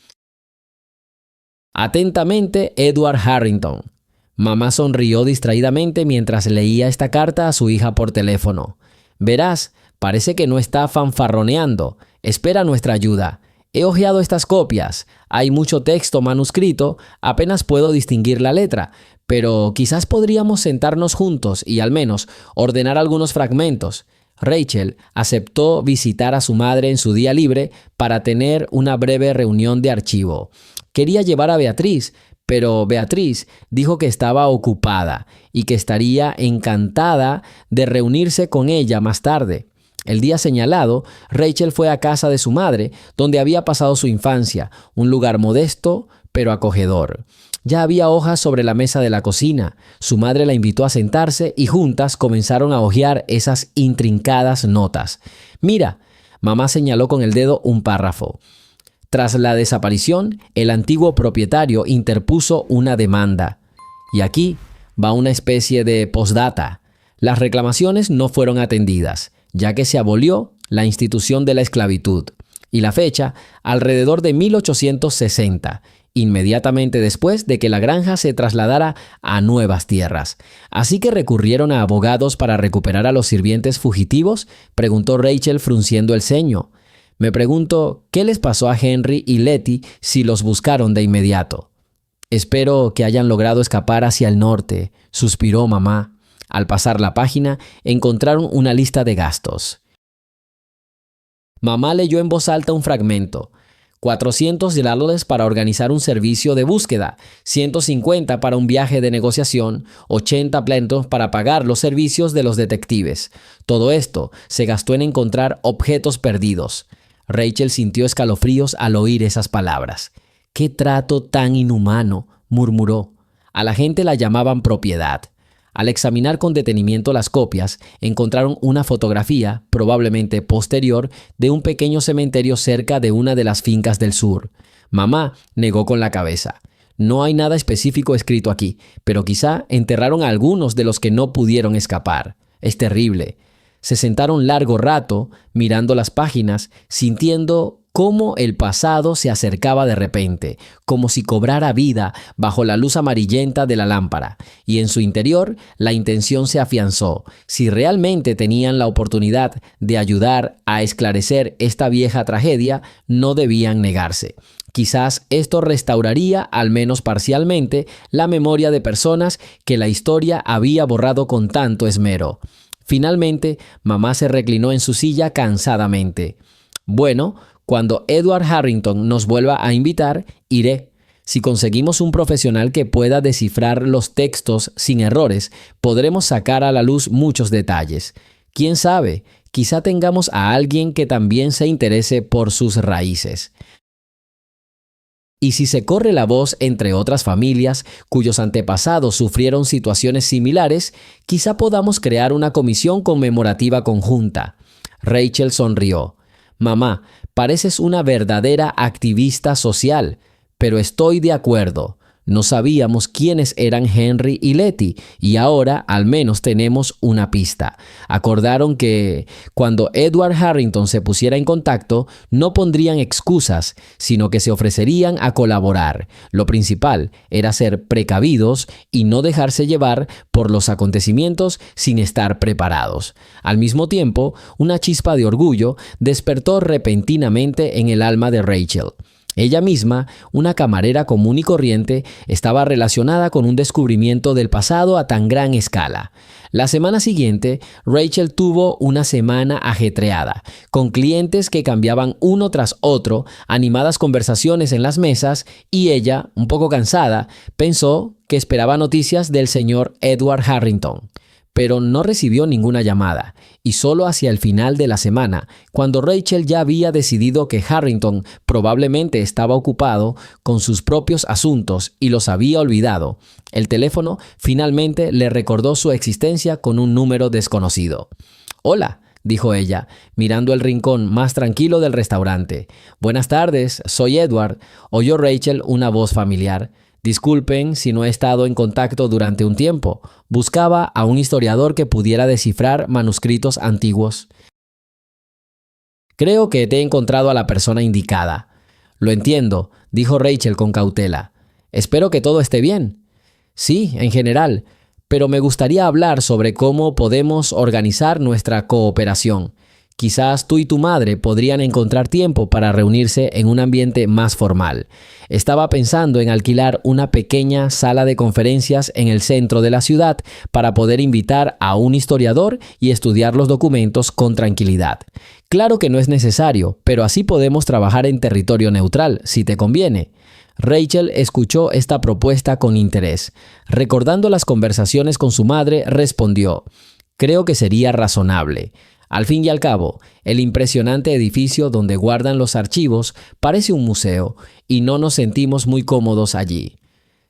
Atentamente, Edward Harrington». Mamá sonrió distraídamente mientras leía esta carta a su hija por teléfono. «Verás, parece que no está fanfarroneando. Espera nuestra ayuda. He hojeado estas copias. Hay mucho texto manuscrito, apenas puedo distinguir la letra, pero quizás podríamos sentarnos juntos y al menos ordenar algunos fragmentos». Rachel aceptó visitar a su madre en su día libre para tener una breve reunión de archivo. Quería llevar a Beatriz, pero Beatriz dijo que estaba ocupada y que estaría encantada de reunirse con ella más tarde. El día señalado, Rachel fue a casa de su madre, donde había pasado su infancia, un lugar modesto pero acogedor. Ya había hojas sobre la mesa de la cocina. Su madre la invitó a sentarse y juntas comenzaron a hojear esas intrincadas notas. «Mira», mamá señaló con el dedo un párrafo. Tras la desaparición, el antiguo propietario interpuso una demanda. Y aquí va una especie de postdata. Las reclamaciones no fueron atendidas, ya que se abolió la institución de la esclavitud. Y la fecha, alrededor de 1860. inmediatamente después de que la granja se trasladara a nuevas tierras. ¿Así que recurrieron a abogados para recuperar a los sirvientes fugitivos?, preguntó Rachel frunciendo el ceño. Me pregunto qué les pasó a Henry y Letty si los buscaron de inmediato. Espero que hayan logrado escapar hacia el norte, suspiró mamá. Al pasar la página, encontraron una lista de gastos. Mamá leyó en voz alta un fragmento. $400 para organizar un servicio de búsqueda, 150 para un viaje de negociación, 80 pesos para pagar los servicios de los detectives. Todo esto se gastó en encontrar objetos perdidos. Rachel sintió escalofríos al oír esas palabras. ¡Qué trato tan inhumano!, murmuró. A la gente la llamaban propiedad. Al examinar con detenimiento las copias, encontraron una fotografía, probablemente posterior, de un pequeño cementerio cerca de una de las fincas del sur. Mamá negó con la cabeza. No hay nada específico escrito aquí, pero quizá enterraron a algunos de los que no pudieron escapar. Es terrible. Se sentaron largo rato, mirando las páginas, sintiendo cómo el pasado se acercaba de repente, como si cobrara vida bajo la luz amarillenta de la lámpara, y en su interior la intención se afianzó. Si realmente tenían la oportunidad de ayudar a esclarecer esta vieja tragedia, no debían negarse. Quizás esto restauraría, al menos parcialmente, la memoria de personas que la historia había borrado con tanto esmero. Finalmente, mamá se reclinó en su silla cansadamente. Bueno, cuando Edward Harrington nos vuelva a invitar, iré. Si conseguimos un profesional que pueda descifrar los textos sin errores, podremos sacar a la luz muchos detalles. ¿Quién sabe? Quizá tengamos a alguien que también se interese por sus raíces. Y si se corre la voz entre otras familias cuyos antepasados sufrieron situaciones similares, quizá podamos crear una comisión conmemorativa conjunta. Rachel sonrió. Mamá, pareces una verdadera activista social, pero estoy de acuerdo. No sabíamos quiénes eran Henry y Letty, y ahora al menos tenemos una pista. Acordaron que cuando Edward Harrington se pusiera en contacto, no pondrían excusas, sino que se ofrecerían a colaborar. Lo principal era ser precavidos y no dejarse llevar por los acontecimientos sin estar preparados. Al mismo tiempo, una chispa de orgullo despertó repentinamente en el alma de Rachel. Ella misma, una camarera común y corriente, estaba relacionada con un descubrimiento del pasado a tan gran escala. La semana siguiente, Rachel tuvo una semana ajetreada, con clientes que cambiaban uno tras otro, animadas conversaciones en las mesas, y ella, un poco cansada, pensó que esperaba noticias del señor Edward Harrington. Pero no recibió ninguna llamada, y solo hacia el final de la semana, cuando Rachel ya había decidido que Harrington probablemente estaba ocupado con sus propios asuntos y los había olvidado, el teléfono finalmente le recordó su existencia con un número desconocido. «Hola», dijo ella, mirando el rincón más tranquilo del restaurante. «Buenas tardes, soy Edward», oyó Rachel una voz familiar. «Disculpen si no he estado en contacto durante un tiempo. Buscaba a un historiador que pudiera descifrar manuscritos antiguos». «Creo que te he encontrado a la persona indicada». «Lo entiendo», dijo Rachel con cautela. «Espero que todo esté bien». «Sí, en general, pero me gustaría hablar sobre cómo podemos organizar nuestra cooperación. Quizás tú y tu madre podrían encontrar tiempo para reunirse en un ambiente más formal. Estaba pensando en alquilar una pequeña sala de conferencias en el centro de la ciudad para poder invitar a un historiador y estudiar los documentos con tranquilidad. Claro que no es necesario, pero así podemos trabajar en territorio neutral, si te conviene». Rachel escuchó esta propuesta con interés. Recordando las conversaciones con su madre, respondió: «Creo que sería razonable». Al fin y al cabo, el impresionante edificio donde guardan los archivos parece un museo y no nos sentimos muy cómodos allí.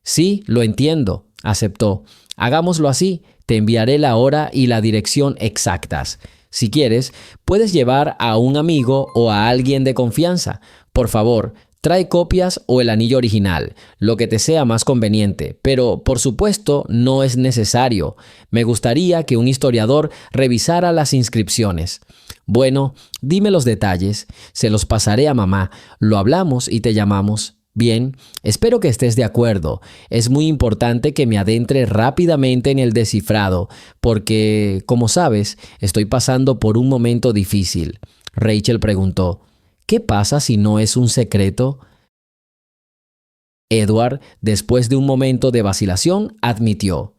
«Sí, lo entiendo», aceptó. «Hagámoslo así. Te enviaré la hora y la dirección exactas. Si quieres, puedes llevar a un amigo o a alguien de confianza. Por favor, trae copias o el anillo original, lo que te sea más conveniente, pero por supuesto no es necesario. Me gustaría que un historiador revisara las inscripciones». «Bueno, dime los detalles. Se los pasaré a mamá. Lo hablamos y te llamamos». Bien, espero que estés de acuerdo. Es muy importante que me adentre rápidamente en el descifrado, porque, como sabes, estoy pasando por un momento difícil. Rachel preguntó, ¿qué pasa si no es un secreto? Edward, después de un momento de vacilación, admitió,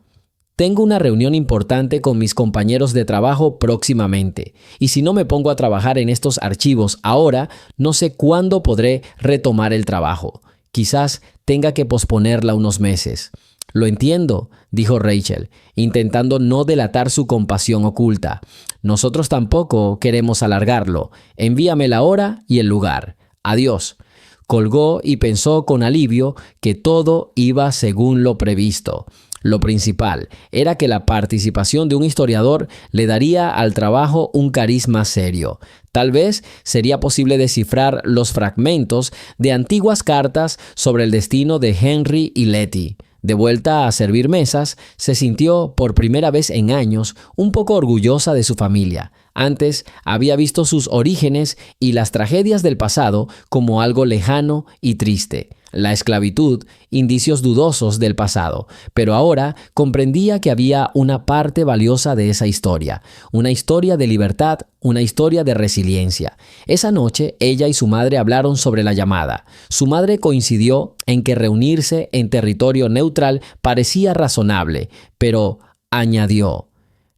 tengo una reunión importante con mis compañeros de trabajo próximamente, y si no me pongo a trabajar en estos archivos ahora, no sé cuándo podré retomar el trabajo. Quizás tenga que posponerla unos meses. Lo entiendo, dijo Rachel, intentando no delatar su compasión oculta. Nosotros tampoco queremos alargarlo. Envíame la hora y el lugar. Adiós. Colgó y pensó con alivio que todo iba según lo previsto. Lo principal era que la participación de un historiador le daría al trabajo un carisma serio. Tal vez sería posible descifrar los fragmentos de antiguas cartas sobre el destino de Henry y Letty. De vuelta a servir mesas, se sintió por primera vez en años un poco orgullosa de su familia. Antes había visto sus orígenes y las tragedias del pasado como algo lejano y triste. La esclavitud, indicios dudosos del pasado, pero ahora comprendía que había una parte valiosa de esa historia, una historia de libertad, una historia de resiliencia. Esa noche, ella y su madre hablaron sobre la llamada. Su madre coincidió en que reunirse en territorio neutral parecía razonable, pero añadió,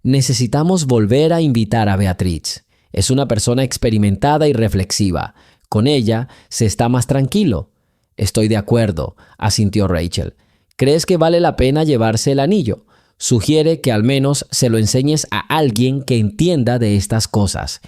necesitamos volver a invitar a Beatriz. Es una persona experimentada y reflexiva. Con ella se está más tranquilo. Estoy de acuerdo, asintió Rachel. ¿Crees que vale la pena llevarse el anillo? Sugiere que al menos se lo enseñes a alguien que entienda de estas cosas.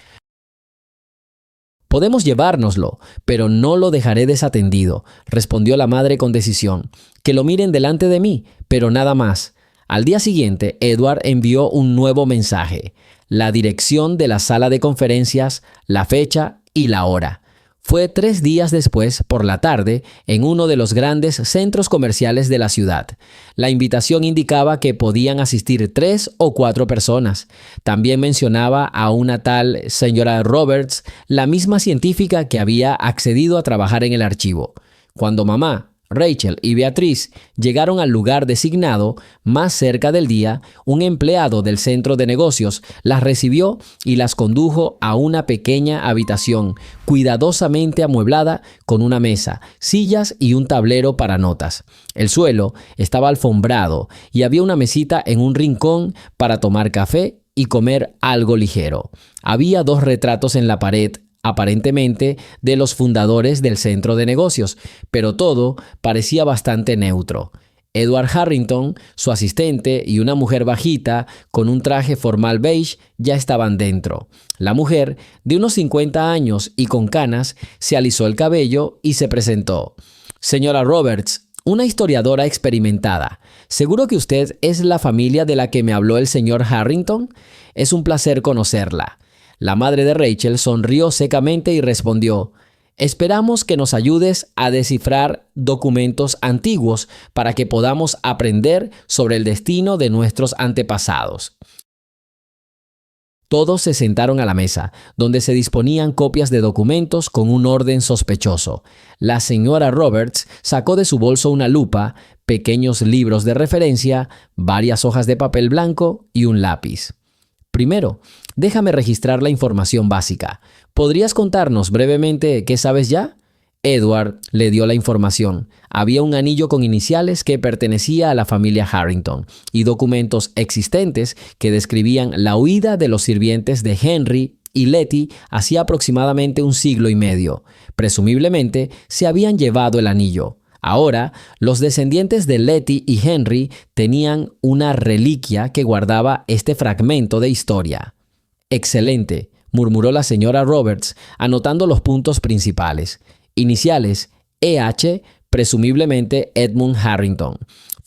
Podemos llevárnoslo, pero no lo dejaré desatendido, respondió la madre con decisión. Que lo miren delante de mí, pero nada más. Al día siguiente, Edward envió un nuevo mensaje, la dirección de la sala de conferencias, la fecha y la hora. Fue 3 días después, por la tarde, en uno de los grandes centros comerciales de la ciudad. La invitación indicaba que podían asistir 3 o 4 personas. También mencionaba a una tal señora Roberts, la misma científica que había accedido a trabajar en el archivo. Cuando mamá, Rachel y Beatriz llegaron al lugar designado, más cerca del día, un empleado del centro de negocios las recibió y las condujo a una pequeña habitación cuidadosamente amueblada con una mesa, sillas y un tablero para notas. El suelo estaba alfombrado y había una mesita en un rincón para tomar café y comer algo ligero. Había 2 retratos en la pared, aparentemente de los fundadores del centro de negocios, pero todo parecía bastante neutro. Edward Harrington, su asistente y una mujer bajita con un traje formal beige ya estaban dentro. La mujer, de unos 50 años y con canas, se alisó el cabello y se presentó. Señora Roberts, una historiadora experimentada. ¿Seguro que usted es la familia de la que me habló el señor Harrington? Es un placer conocerla. La madre de Rachel sonrió secamente y respondió, esperamos que nos ayudes a descifrar documentos antiguos para que podamos aprender sobre el destino de nuestros antepasados. Todos se sentaron a la mesa, donde se disponían copias de documentos con un orden sospechoso. La señora Roberts sacó de su bolso una lupa, pequeños libros de referencia, varias hojas de papel blanco y un lápiz. Primero, déjame registrar la información básica. ¿Podrías contarnos brevemente qué sabes ya? Edward le dio la información. Había un anillo con iniciales que pertenecía a la familia Harrington y documentos existentes que describían la huida de los sirvientes de Henry y Letty hacía aproximadamente 1 siglo y medio. Presumiblemente, se habían llevado el anillo. Ahora, los descendientes de Letty y Henry tenían una reliquia que guardaba este fragmento de historia. Excelente, murmuró la señora Roberts, anotando los puntos principales. Iniciales, E.H., presumiblemente Edmund Harrington.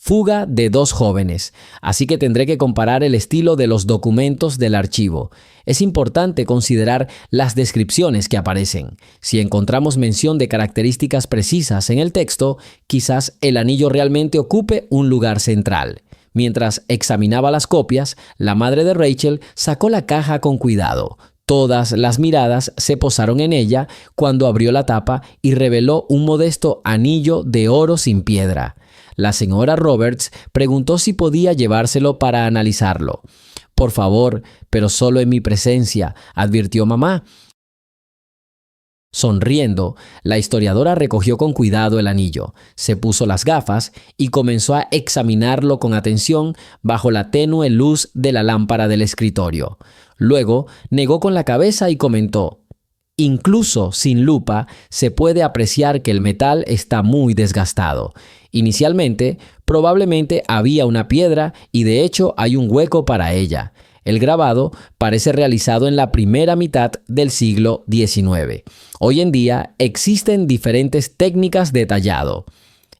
Fuga de 2 jóvenes, así que tendré que comparar el estilo de los documentos del archivo. Es importante considerar las descripciones que aparecen. Si encontramos mención de características precisas en el texto, quizás el anillo realmente ocupe un lugar central. Mientras examinaba las copias, la madre de Rachel sacó la caja con cuidado. Todas las miradas se posaron en ella cuando abrió la tapa y reveló un modesto anillo de oro sin piedra. La señora Roberts preguntó si podía llevárselo para analizarlo. «Por favor, pero solo en mi presencia», advirtió mamá. Sonriendo, la historiadora recogió con cuidado el anillo, se puso las gafas y comenzó a examinarlo con atención bajo la tenue luz de la lámpara del escritorio. Luego negó con la cabeza y comentó: «Incluso sin lupa se puede apreciar que el metal está muy desgastado. Inicialmente, probablemente había una piedra y de hecho hay un hueco para ella. El grabado parece realizado en la primera mitad del siglo XIX. Hoy en día existen diferentes técnicas de tallado».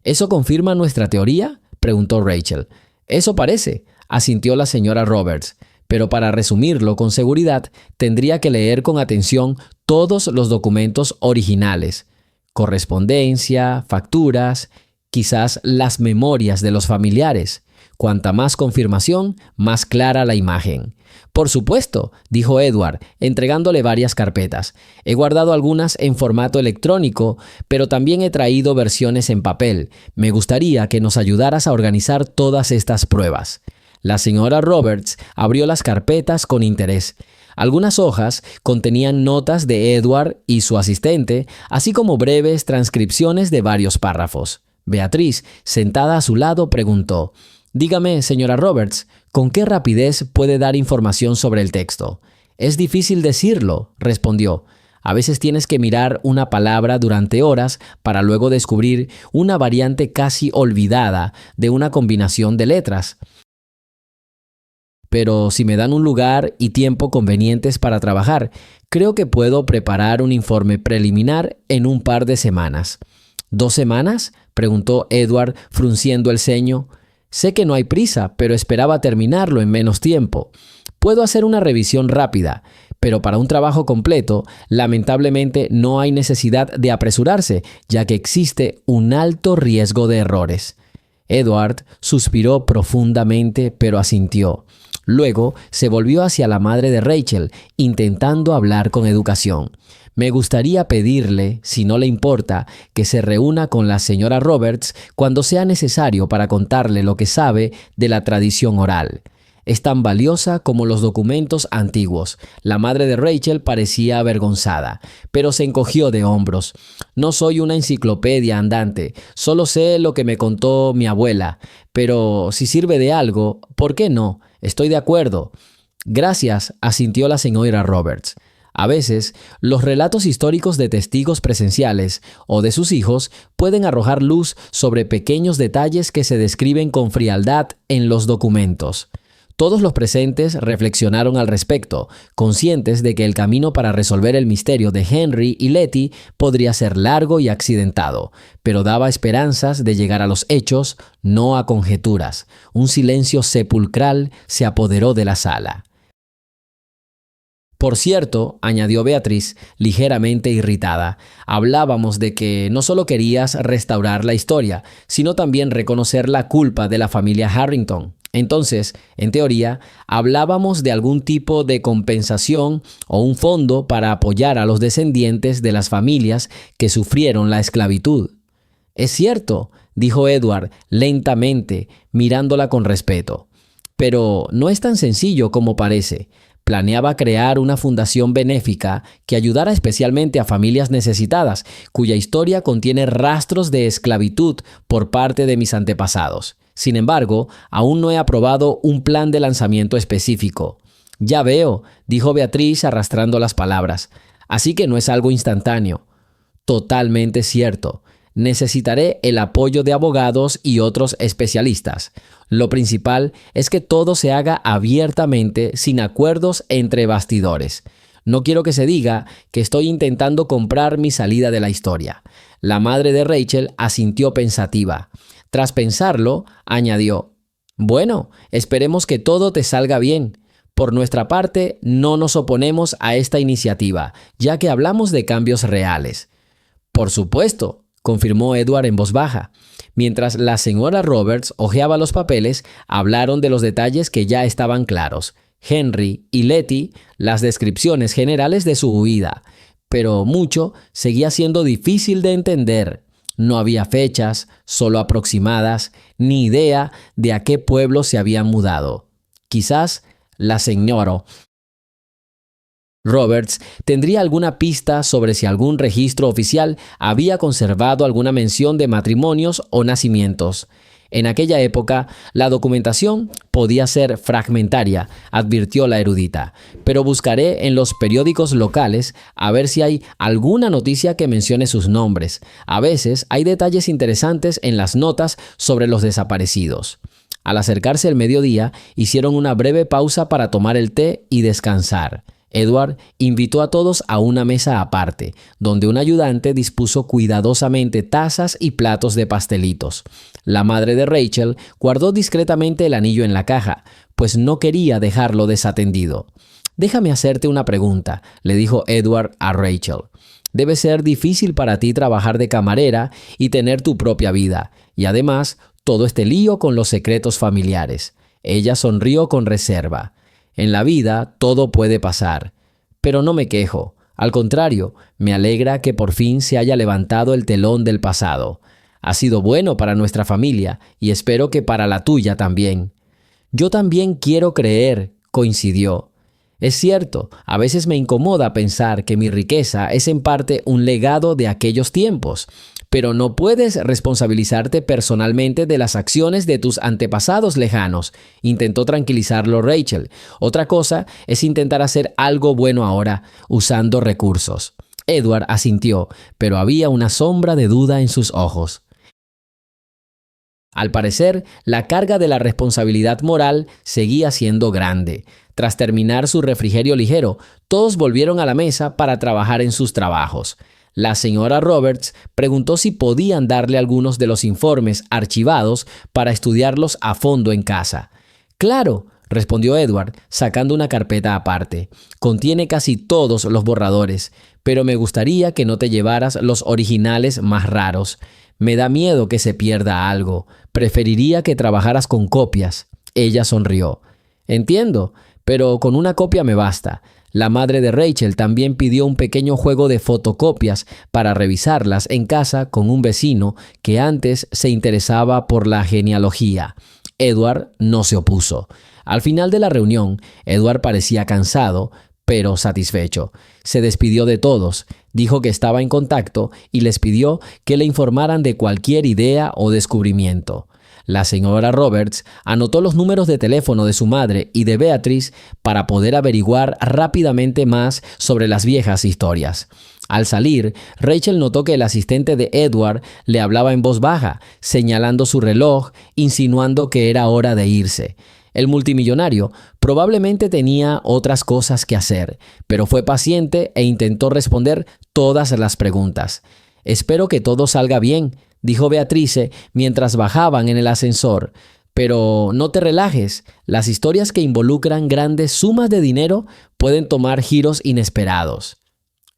«¿Eso confirma nuestra teoría?», preguntó Rachel. «Eso parece», asintió la señora Roberts. «Pero para resumirlo con seguridad, tendría que leer con atención todos los documentos originales. Correspondencia, facturas, quizás las memorias de los familiares. Cuanta más confirmación, más clara la imagen». «Por supuesto», dijo Edward, entregándole varias carpetas. «He guardado algunas en formato electrónico, pero también he traído versiones en papel. Me gustaría que nos ayudaras a organizar todas estas pruebas». La señora Roberts abrió las carpetas con interés. Algunas hojas contenían notas de Edward y su asistente, así como breves transcripciones de varios párrafos. Beatriz, sentada a su lado, preguntó: «Dígame, señora Roberts, ¿con qué rapidez puede dar información sobre el texto?». «Es difícil decirlo», respondió. «A veces tienes que mirar una palabra durante horas para luego descubrir una variante casi olvidada de una combinación de letras. Pero si me dan un lugar y tiempo convenientes para trabajar, creo que puedo preparar un informe preliminar en un par de semanas». «¿2 semanas?», preguntó Edward, frunciendo el ceño. «Sé que no hay prisa, pero esperaba terminarlo en menos tiempo. Puedo hacer una revisión rápida, pero para un trabajo completo, lamentablemente no hay necesidad de apresurarse, ya que existe un alto riesgo de errores». Edward suspiró profundamente, pero asintió. Luego se volvió hacia la madre de Rachel, intentando hablar con educación. «Me gustaría pedirle, si no le importa, que se reúna con la señora Roberts cuando sea necesario para contarle lo que sabe de la tradición oral. Es tan valiosa como los documentos antiguos». La madre de Rachel parecía avergonzada, pero se encogió de hombros. «No soy una enciclopedia andante, solo sé lo que me contó mi abuela. Pero si sirve de algo, ¿por qué no? Estoy de acuerdo». «Gracias», asintió la señora Roberts. A veces, los relatos históricos de testigos presenciales o de sus hijos pueden arrojar luz sobre pequeños detalles que se describen con frialdad en los documentos. Todos los presentes reflexionaron al respecto, conscientes de que el camino para resolver el misterio de Henry y Letty podría ser largo y accidentado, pero daba esperanzas de llegar a los hechos, no a conjeturas. Un silencio sepulcral se apoderó de la sala. «Por cierto», añadió Beatriz, ligeramente irritada, «hablábamos de que no solo querías restaurar la historia, sino también reconocer la culpa de la familia Harrington. Entonces, en teoría, hablábamos de algún tipo de compensación o un fondo para apoyar a los descendientes de las familias que sufrieron la esclavitud». «Es cierto», dijo Edward lentamente, mirándola con respeto. «Pero no es tan sencillo como parece. Planeaba crear una fundación benéfica que ayudara especialmente a familias necesitadas, cuya historia contiene rastros de esclavitud por parte de mis antepasados. Sin embargo, aún no he aprobado un plan de lanzamiento específico». «Ya veo», dijo Beatriz arrastrando las palabras. «Así que no es algo instantáneo». «Totalmente cierto. Necesitaré el apoyo de abogados y otros especialistas. Lo principal es que todo se haga abiertamente, sin acuerdos entre bastidores. No quiero que se diga que estoy intentando comprar mi salida de la historia». La madre de Rachel asintió pensativa. Tras pensarlo, añadió: «Bueno, esperemos que todo te salga bien. Por nuestra parte, no nos oponemos a esta iniciativa, ya que hablamos de cambios reales». «Por supuesto», confirmó Edward en voz baja. Mientras la señora Roberts hojeaba los papeles, hablaron de los detalles que ya estaban claros. Henry y Letty las descripciones generales de su huida, pero mucho seguía siendo difícil de entender. No había fechas, solo aproximadas, ni idea de a qué pueblo se habían mudado. Quizás la señora Roberts tendría alguna pista sobre si algún registro oficial había conservado alguna mención de matrimonios o nacimientos. En aquella época, la documentación podía ser fragmentaria, advirtió la erudita, pero buscaré en los periódicos locales a ver si hay alguna noticia que mencione sus nombres. A veces hay detalles interesantes en las notas sobre los desaparecidos. Al acercarse el mediodía, hicieron una breve pausa para tomar el té y descansar. Edward invitó a todos a una mesa aparte, donde un ayudante dispuso cuidadosamente tazas y platos de pastelitos. La madre de Rachel guardó discretamente el anillo en la caja, pues no quería dejarlo desatendido. «Déjame hacerte una pregunta», le dijo Edward a Rachel. «Debe ser difícil para ti trabajar de camarera y tener tu propia vida, y además todo este lío con los secretos familiares». Ella sonrió con reserva. «En la vida todo puede pasar, pero no me quejo. Al contrario, me alegra que por fin se haya levantado el telón del pasado. Ha sido bueno para nuestra familia y espero que para la tuya también». «Yo también quiero creer», coincidió. «Es cierto, a veces me incomoda pensar que mi riqueza es en parte un legado de aquellos tiempos, pero no puedes responsabilizarte personalmente de las acciones de tus antepasados lejanos», intentó tranquilizarlo Rachel. «Otra cosa es intentar hacer algo bueno ahora, usando recursos». Edward asintió, pero había una sombra de duda en sus ojos. Al parecer, la carga de la responsabilidad moral seguía siendo grande. Tras terminar su refrigerio ligero, todos volvieron a la mesa para trabajar en sus trabajos. La señora Roberts preguntó si podían darle algunos de los informes archivados para estudiarlos a fondo en casa. «Claro», respondió Edward, sacando una carpeta aparte. «Contiene casi todos los borradores, pero me gustaría que no te llevaras los originales más raros. Me da miedo que se pierda algo. Preferiría que trabajaras con copias». Ella sonrió. «Entiendo, pero con una copia me basta». La madre de Rachel también pidió un pequeño juego de fotocopias para revisarlas en casa con un vecino que antes se interesaba por la genealogía. Edward no se opuso. Al final de la reunión, Edward parecía cansado, pero satisfecho. Se despidió de todos, dijo que estaba en contacto y les pidió que le informaran de cualquier idea o descubrimiento. La señora Roberts anotó los números de teléfono de su madre y de Beatrice para poder averiguar rápidamente más sobre las viejas historias. Al salir, Rachel notó que el asistente de Edward le hablaba en voz baja, señalando su reloj, insinuando que era hora de irse. El multimillonario probablemente tenía otras cosas que hacer, pero fue paciente e intentó responder todas las preguntas. «Espero que todo salga bien», dijo Beatrice mientras bajaban en el ascensor. «Pero no te relajes. Las historias que involucran grandes sumas de dinero pueden tomar giros inesperados».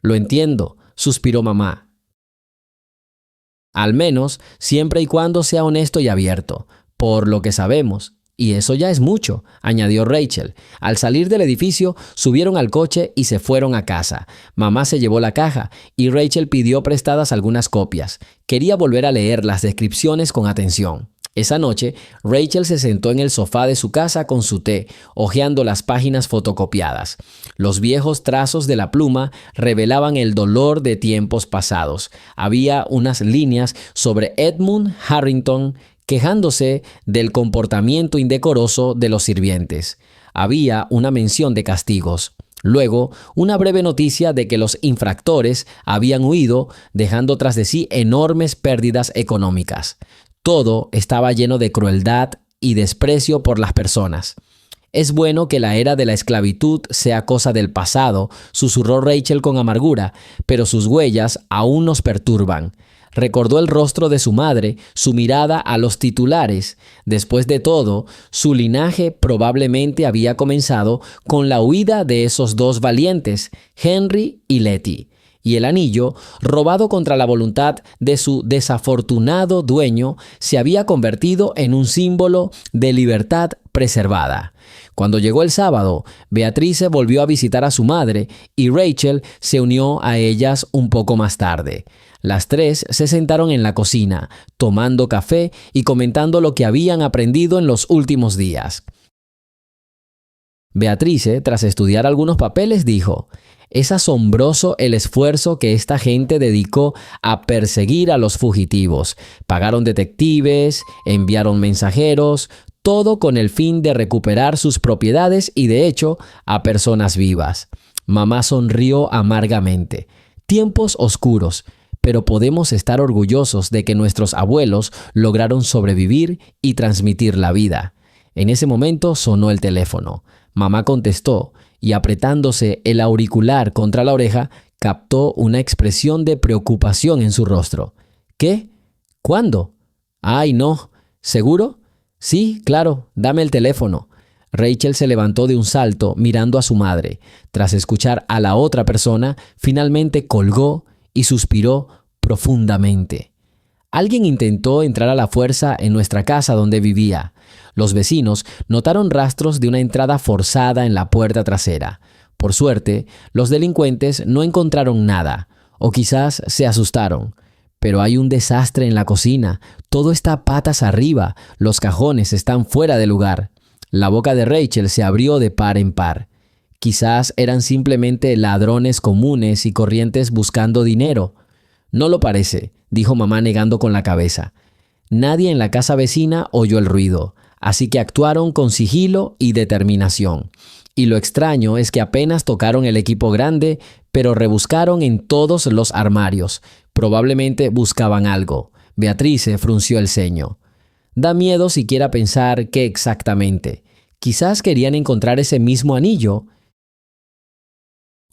«Lo entiendo», suspiró mamá. «Al menos siempre y cuando sea honesto y abierto, por lo que sabemos. Y eso ya es mucho», añadió Rachel. Al salir del edificio, subieron al coche y se fueron a casa. Mamá se llevó la caja y Rachel pidió prestadas algunas copias. Quería volver a leer las descripciones con atención. Esa noche, Rachel se sentó en el sofá de su casa con su té, hojeando las páginas fotocopiadas. Los viejos trazos de la pluma revelaban el dolor de tiempos pasados. Había unas líneas sobre Edmund Harrington quejándose del comportamiento indecoroso de los sirvientes. Había una mención de castigos. Luego, una breve noticia de que los infractores habían huido, dejando tras de sí enormes pérdidas económicas. Todo estaba lleno de crueldad y desprecio por las personas. «Es bueno que la era de la esclavitud sea cosa del pasado», susurró Rachel con amargura, «pero sus huellas aún nos perturban». Recordó el rostro de su madre, su mirada a los titulares. Después de todo, su linaje probablemente había comenzado con la huida de esos dos valientes, Henry y Letty. Y el anillo, robado contra la voluntad de su desafortunado dueño, se había convertido en un símbolo de libertad preservada. Cuando llegó el sábado, Beatrice volvió a visitar a su madre y Rachel se unió a ellas un poco más tarde. Las tres se sentaron en la cocina, tomando café y comentando lo que habían aprendido en los últimos días. Beatrice, tras estudiar algunos papeles, dijo: «Es asombroso el esfuerzo que esta gente dedicó a perseguir a los fugitivos. Pagaron detectives, enviaron mensajeros, todo con el fin de recuperar sus propiedades y, de hecho, a personas vivas». Mamá sonrió amargamente. Tiempos oscuros, pero podemos estar orgullosos de que nuestros abuelos lograron sobrevivir y transmitir la vida. En ese momento sonó el teléfono. Mamá contestó y, apretándose el auricular contra la oreja, captó una expresión de preocupación en su rostro. «¿Qué? ¿Cuándo? Ay, no. ¿Seguro? Sí, claro, dame el teléfono». Rachel se levantó de un salto mirando a su madre. Tras escuchar a la otra persona, finalmente colgó y suspiró profundamente. Alguien intentó entrar a la fuerza en nuestra casa donde vivía. Los vecinos notaron rastros de una entrada forzada en la puerta trasera. Por suerte, los delincuentes no encontraron nada, o quizás se asustaron. Pero hay un desastre en la cocina. Todo está patas arriba. Los cajones están fuera de lugar. La boca de Rachel se abrió de par en par. Quizás eran simplemente ladrones comunes y corrientes buscando dinero. «No lo parece», dijo mamá negando con la cabeza. Nadie en la casa vecina oyó el ruido, así que actuaron con sigilo y determinación. Y lo extraño es que apenas tocaron el equipo grande, pero rebuscaron en todos los armarios. Probablemente buscaban algo. Beatrice frunció el ceño. Da miedo siquiera pensar qué exactamente. Quizás querían encontrar ese mismo anillo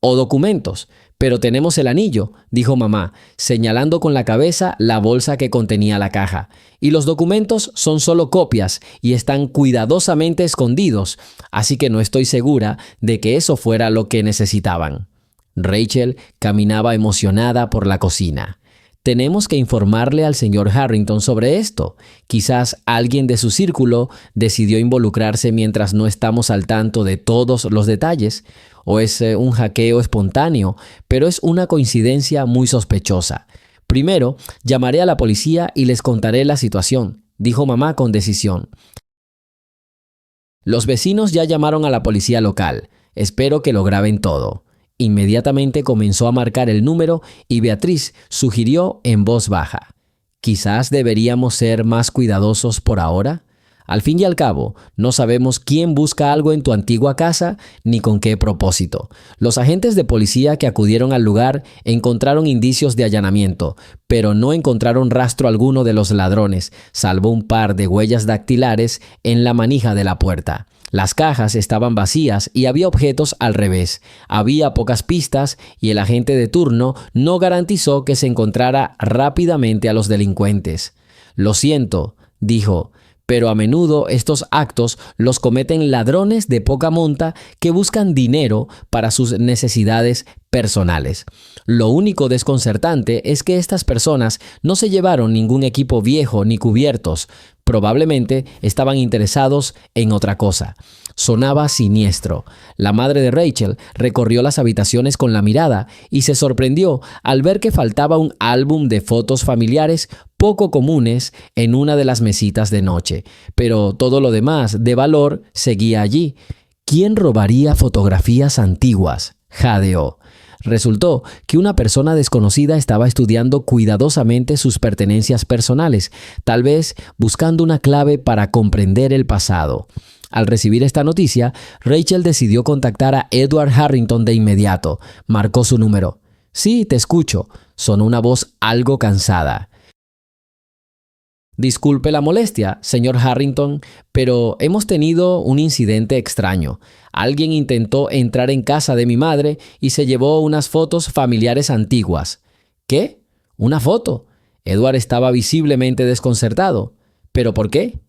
o documentos. «Pero tenemos el anillo», dijo mamá, señalando con la cabeza la bolsa que contenía la caja. «Y los documentos son solo copias y están cuidadosamente escondidos, así que no estoy segura de que eso fuera lo que necesitaban». Rachel caminaba emocionada por la cocina. «Tenemos que informarle al señor Harrington sobre esto. Quizás alguien de su círculo decidió involucrarse mientras no estamos al tanto de todos los detalles. O es un hackeo espontáneo, pero es una coincidencia muy sospechosa. Primero, llamaré a la policía y les contaré la situación», dijo mamá con decisión. Los vecinos ya llamaron a la policía local. Espero que lo graben todo. Inmediatamente comenzó a marcar el número y Beatriz sugirió en voz baja: «Quizás deberíamos ser más cuidadosos por ahora. Al fin y al cabo, no sabemos quién busca algo en tu antigua casa ni con qué propósito». Los agentes de policía que acudieron al lugar encontraron indicios de allanamiento, pero no encontraron rastro alguno de los ladrones, salvo un par de huellas dactilares en la manija de la puerta. Las cajas estaban vacías y había objetos al revés. Había pocas pistas y el agente de turno no garantizó que se encontrara rápidamente a los delincuentes. «Lo siento», dijo, «pero a menudo estos actos los cometen ladrones de poca monta que buscan dinero para sus necesidades personales. Lo único desconcertante es que estas personas no se llevaron ningún equipo viejo ni cubiertos. Probablemente estaban interesados en otra cosa». Sonaba siniestro. La madre de Rachel recorrió las habitaciones con la mirada y se sorprendió al ver que faltaba un álbum de fotos familiares poco comunes en una de las mesitas de noche. Pero todo lo demás de valor seguía allí. ¿Quién robaría fotografías antiguas?, jadeó. Resultó que una persona desconocida estaba estudiando cuidadosamente sus pertenencias personales, tal vez buscando una clave para comprender el pasado. Al recibir esta noticia, Rachel decidió contactar a Edward Harrington de inmediato. Marcó su número. «Sí, te escucho», sonó una voz algo cansada. «Disculpe la molestia, señor Harrington, pero hemos tenido un incidente extraño. Alguien intentó entrar en casa de mi madre y se llevó unas fotos familiares antiguas». «¿Qué? ¿Una foto?». Edward estaba visiblemente desconcertado. «¿Pero por qué?».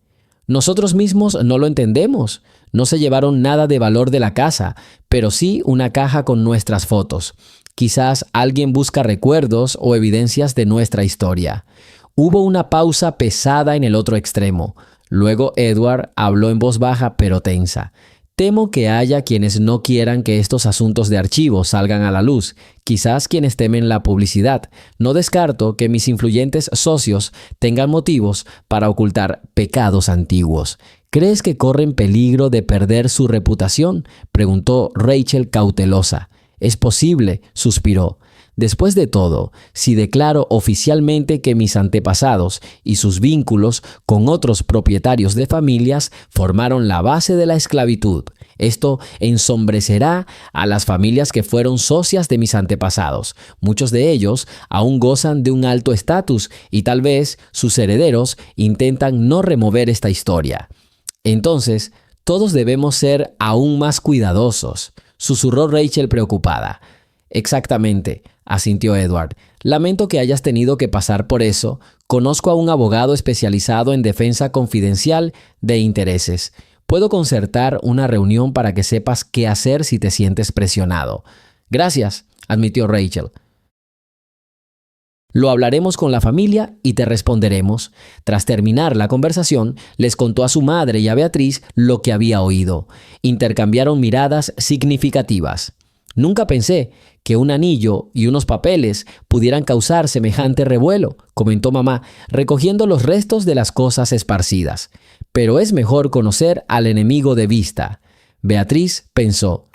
«Nosotros mismos no lo entendemos. No se llevaron nada de valor de la casa, pero sí una caja con nuestras fotos. Quizás alguien busca recuerdos o evidencias de nuestra historia». Hubo una pausa pesada en el otro extremo. Luego Edward habló en voz baja pero tensa. Temo que haya quienes no quieran que estos asuntos de archivo salgan a la luz, quizás quienes temen la publicidad. No descarto que mis influyentes socios tengan motivos para ocultar pecados antiguos. ¿Crees que corren peligro de perder su reputación?, preguntó Rachel cautelosa. Es posible, suspiró. Después de todo, si declaro oficialmente que mis antepasados y sus vínculos con otros propietarios de familias formaron la base de la esclavitud, esto ensombrecerá a las familias que fueron socias de mis antepasados. Muchos de ellos aún gozan de un alto estatus y tal vez sus herederos intentan no remover esta historia. Entonces, todos debemos ser aún más cuidadosos, susurró Rachel preocupada. Exactamente, asintió Edward. Lamento que hayas tenido que pasar por eso. Conozco a un abogado especializado en defensa confidencial de intereses. Puedo concertar una reunión para que sepas qué hacer si te sientes presionado. Gracias, admitió Rachel. Lo hablaremos con la familia y te responderemos. Tras terminar la conversación, les contó a su madre y a Beatriz lo que había oído. Intercambiaron miradas significativas. Nunca pensé que un anillo y unos papeles pudieran causar semejante revuelo, comentó mamá, recogiendo los restos de las cosas esparcidas. Pero es mejor conocer al enemigo de vista. Beatriz pensó.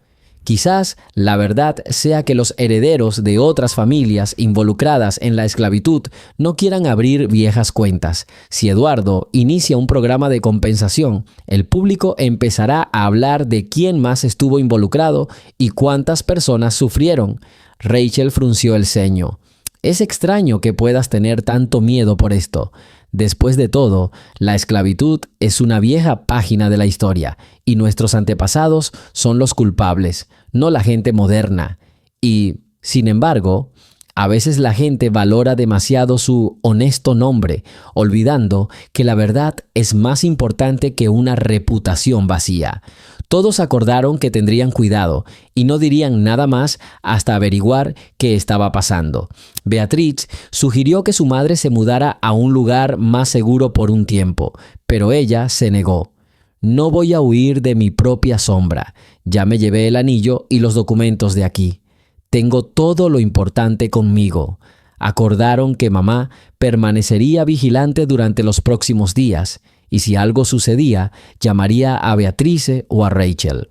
Quizás la verdad sea que los herederos de otras familias involucradas en la esclavitud no quieran abrir viejas cuentas. Si Eduardo inicia un programa de compensación, el público empezará a hablar de quién más estuvo involucrado y cuántas personas sufrieron. Rachel frunció el ceño. Es extraño que puedas tener tanto miedo por esto. Después de todo, la esclavitud es una vieja página de la historia y nuestros antepasados son los culpables, no la gente moderna. Y, sin embargo, a veces la gente valora demasiado su honesto nombre, olvidando que la verdad es más importante que una reputación vacía. Todos acordaron que tendrían cuidado y no dirían nada más hasta averiguar qué estaba pasando. Beatriz sugirió que su madre se mudara a un lugar más seguro por un tiempo, pero ella se negó. No voy a huir de mi propia sombra. Ya me llevé el anillo y los documentos de aquí. Tengo todo lo importante conmigo. Acordaron que mamá permanecería vigilante durante los próximos días y si algo sucedía, llamaría a Beatrice o a Rachel.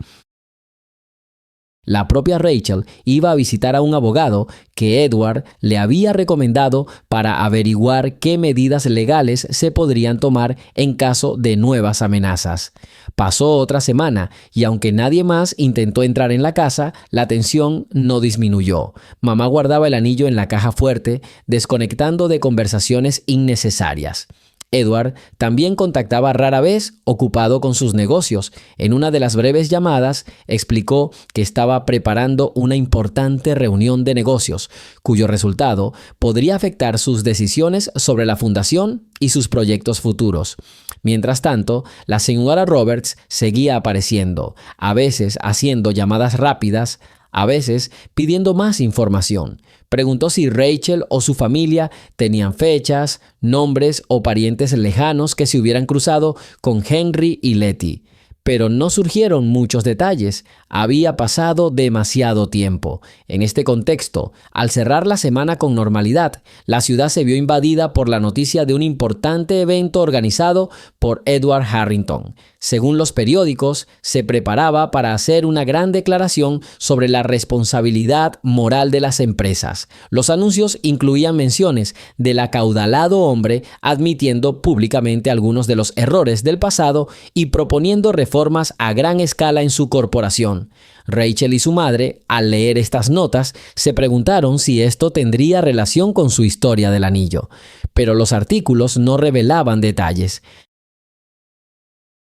La propia Rachel iba a visitar a un abogado que Edward le había recomendado para averiguar qué medidas legales se podrían tomar en caso de nuevas amenazas. Pasó otra semana y aunque nadie más intentó entrar en la casa, la tensión no disminuyó. Mamá guardaba el anillo en la caja fuerte, desconectando de conversaciones innecesarias. Edward también contactaba rara vez, ocupado con sus negocios. En una de las breves llamadas, explicó que estaba preparando una importante reunión de negocios, cuyo resultado podría afectar sus decisiones sobre la fundación y sus proyectos futuros. Mientras tanto, la señora Roberts seguía apareciendo, a veces haciendo llamadas rápidas, a veces pidiendo más información. Preguntó si Rachel o su familia tenían fechas, nombres o parientes lejanos que se hubieran cruzado con Henry y Letty. Pero no surgieron muchos detalles. Había pasado demasiado tiempo. En este contexto, al cerrar la semana con normalidad, la ciudad se vio invadida por la noticia de un importante evento organizado por Edward Harrington. Según los periódicos, se preparaba para hacer una gran declaración sobre la responsabilidad moral de las empresas. Los anuncios incluían menciones del acaudalado hombre admitiendo públicamente algunos de los errores del pasado y proponiendo reformas a gran escala en su corporación. Rachel y su madre, al leer estas notas, se preguntaron si esto tendría relación con su historia del anillo. Pero los artículos no revelaban detalles.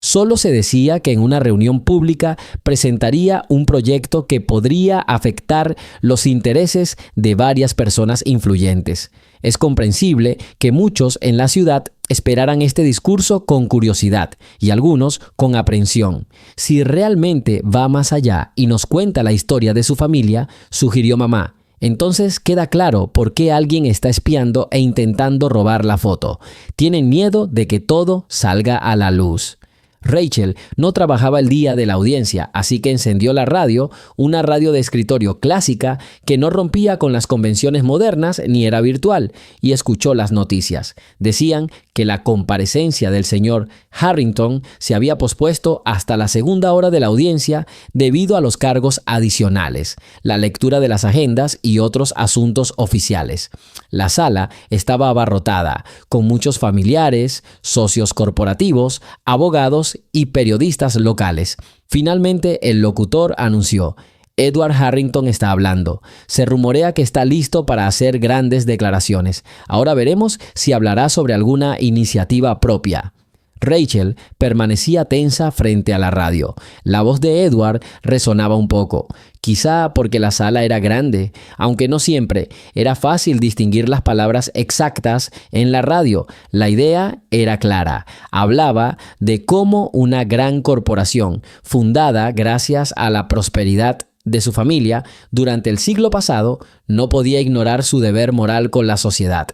Solo se decía que en una reunión pública presentaría un proyecto que podría afectar los intereses de varias personas influyentes. Es comprensible que muchos en la ciudad esperaran este discurso con curiosidad y algunos con aprensión. Si realmente va más allá y nos cuenta la historia de su familia, sugirió mamá, entonces queda claro por qué alguien está espiando e intentando robar la foto. Tienen miedo de que todo salga a la luz. Rachel no trabajaba el día de la audiencia, así que encendió la radio, una radio de escritorio clásica que no rompía con las convenciones modernas ni era virtual, y escuchó las noticias. Decían que la comparecencia del señor Harrington se había pospuesto hasta la segunda hora de la audiencia debido a los cargos adicionales, la lectura de las agendas y otros asuntos oficiales. La sala estaba abarrotada, con muchos familiares, socios corporativos, abogados y periodistas locales. Finalmente, el locutor anunció: Edward Harrington está hablando. Se rumorea que está listo para hacer grandes declaraciones. Ahora veremos si hablará sobre alguna iniciativa propia. Rachel permanecía tensa frente a la radio. La voz de Edward resonaba un poco, quizá porque la sala era grande, aunque no siempre era fácil distinguir las palabras exactas en la radio. La idea era clara. Hablaba de cómo una gran corporación, fundada gracias a la prosperidad de su familia durante el siglo pasado, no podía ignorar su deber moral con la sociedad.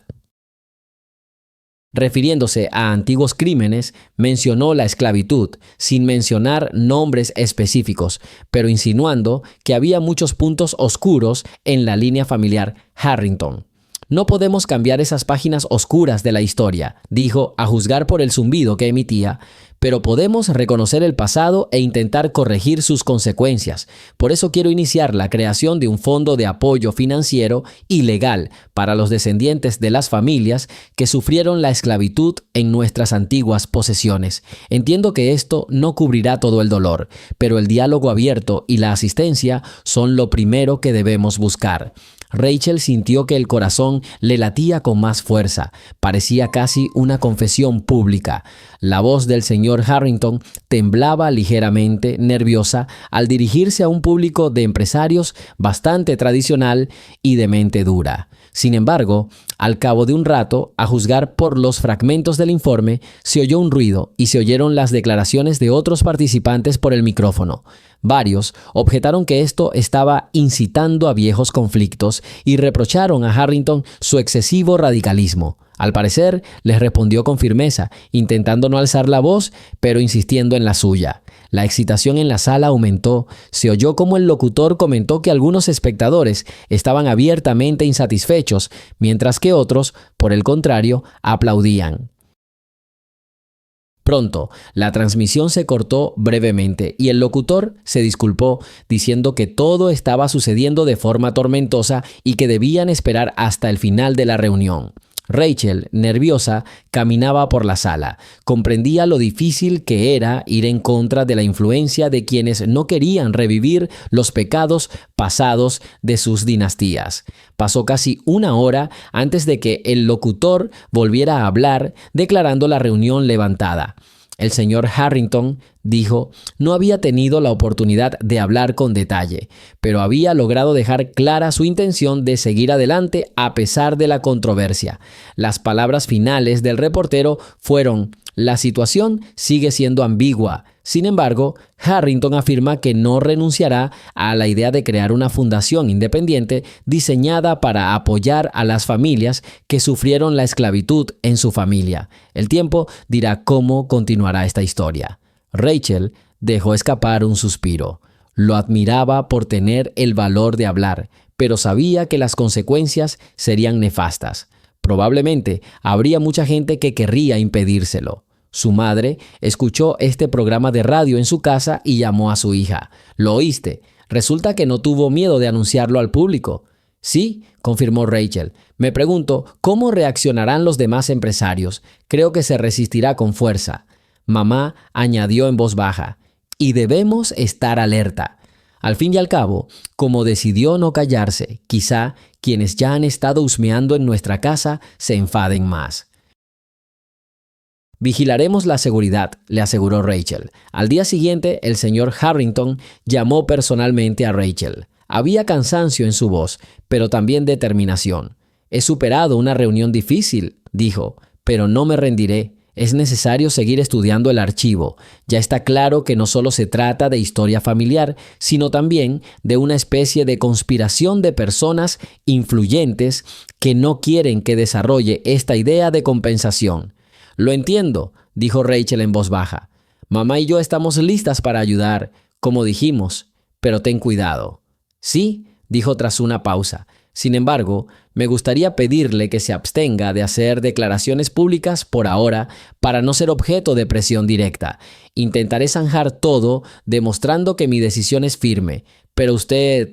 Refiriéndose a antiguos crímenes, mencionó la esclavitud, sin mencionar nombres específicos, pero insinuando que había muchos puntos oscuros en la línea familiar Harrington. No podemos cambiar esas páginas oscuras de la historia, dijo, a juzgar por el zumbido que emitía, pero podemos reconocer el pasado e intentar corregir sus consecuencias. Por eso quiero iniciar la creación de un fondo de apoyo financiero y legal para los descendientes de las familias que sufrieron la esclavitud en nuestras antiguas posesiones. Entiendo que esto no cubrirá todo el dolor, pero el diálogo abierto y la asistencia son lo primero que debemos buscar. Rachel sintió que el corazón le latía con más fuerza. Parecía casi una confesión pública. La voz del señor Harrington temblaba ligeramente, nerviosa, al dirigirse a un público de empresarios bastante tradicional y de mente dura. Sin embargo, al cabo de un rato, a juzgar por los fragmentos del informe, se oyó un ruido y se oyeron las declaraciones de otros participantes por el micrófono. Varios objetaron que esto estaba incitando a viejos conflictos y reprocharon a Harrington su excesivo radicalismo. Al parecer, les respondió con firmeza, intentando no alzar la voz, pero insistiendo en la suya. La excitación en la sala aumentó. Se oyó como el locutor comentó que algunos espectadores estaban abiertamente insatisfechos, mientras que otros, por el contrario, aplaudían. Pronto, la transmisión se cortó brevemente y el locutor se disculpó, diciendo que todo estaba sucediendo de forma tormentosa y que debían esperar hasta el final de la reunión. Rachel, nerviosa, caminaba por la sala. Comprendía lo difícil que era ir en contra de la influencia de quienes no querían revivir los pecados pasados de sus dinastías. Pasó casi una hora antes de que el locutor volviera a hablar, declarando la reunión levantada. El señor Harrington, dijo, no había tenido la oportunidad de hablar con detalle, pero había logrado dejar clara su intención de seguir adelante a pesar de la controversia. Las palabras finales del reportero fueron: la situación sigue siendo ambigua. Sin embargo, Harrington afirma que no renunciará a la idea de crear una fundación independiente diseñada para apoyar a las familias que sufrieron la esclavitud en su familia. El tiempo dirá cómo continuará esta historia. Rachel dejó escapar un suspiro. Lo admiraba por tener el valor de hablar, pero sabía que las consecuencias serían nefastas. Probablemente habría mucha gente que querría impedírselo. Su madre escuchó este programa de radio en su casa y llamó a su hija. ¿Lo oíste? Resulta que no tuvo miedo de anunciarlo al público. Sí, confirmó Rachel. Me pregunto cómo reaccionarán los demás empresarios. Creo que se resistirá con fuerza. Mamá añadió en voz baja: y debemos estar alerta. Al fin y al cabo, como decidió no callarse, quizá quienes ya han estado husmeando en nuestra casa se enfaden más. Vigilaremos la seguridad, le aseguró Rachel. Al día siguiente, el señor Harrington llamó personalmente a Rachel. Había cansancio en su voz, pero también determinación. He superado una reunión difícil, dijo, pero no me rendiré. Es necesario seguir estudiando el archivo. Ya está claro que no solo se trata de historia familiar, sino también de una especie de conspiración de personas influyentes que no quieren que desarrolle esta idea de compensación. Lo entiendo, dijo Rachel en voz baja. Mamá y yo estamos listas para ayudar, como dijimos, pero ten cuidado. Sí, dijo tras una pausa. Sin embargo, me gustaría pedirle que se abstenga de hacer declaraciones públicas por ahora para no ser objeto de presión directa. Intentaré zanjar todo demostrando que mi decisión es firme, pero usted...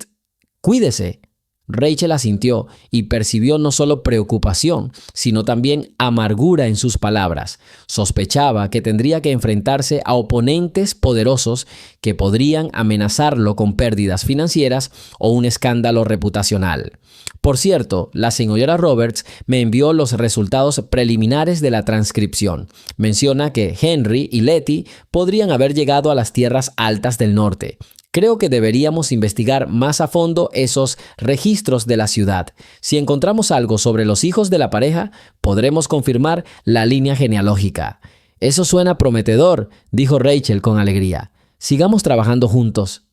cuídese. Rachel asintió y percibió no solo preocupación, sino también amargura en sus palabras. Sospechaba que tendría que enfrentarse a oponentes poderosos que podrían amenazarlo con pérdidas financieras o un escándalo reputacional. Por cierto, la señora Roberts me envió los resultados preliminares de la transcripción. Menciona que Henry y Letty podrían haber llegado a las tierras altas del norte. Creo que deberíamos investigar más a fondo esos registros de la ciudad. Si encontramos algo sobre los hijos de la pareja, podremos confirmar la línea genealógica. Eso suena prometedor, dijo Rachel con alegría. Sigamos trabajando juntos.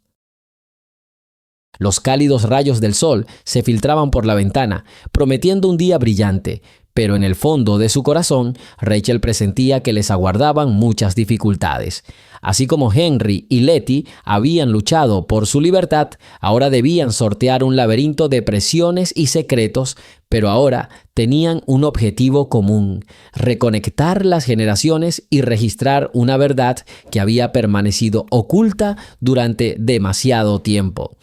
Los cálidos rayos del sol se filtraban por la ventana, prometiendo un día brillante. Pero en el fondo de su corazón, Rachel presentía que les aguardaban muchas dificultades. Así como Henry y Letty habían luchado por su libertad, ahora debían sortear un laberinto de presiones y secretos, pero ahora tenían un objetivo común: reconectar las generaciones y registrar una verdad que había permanecido oculta durante demasiado tiempo.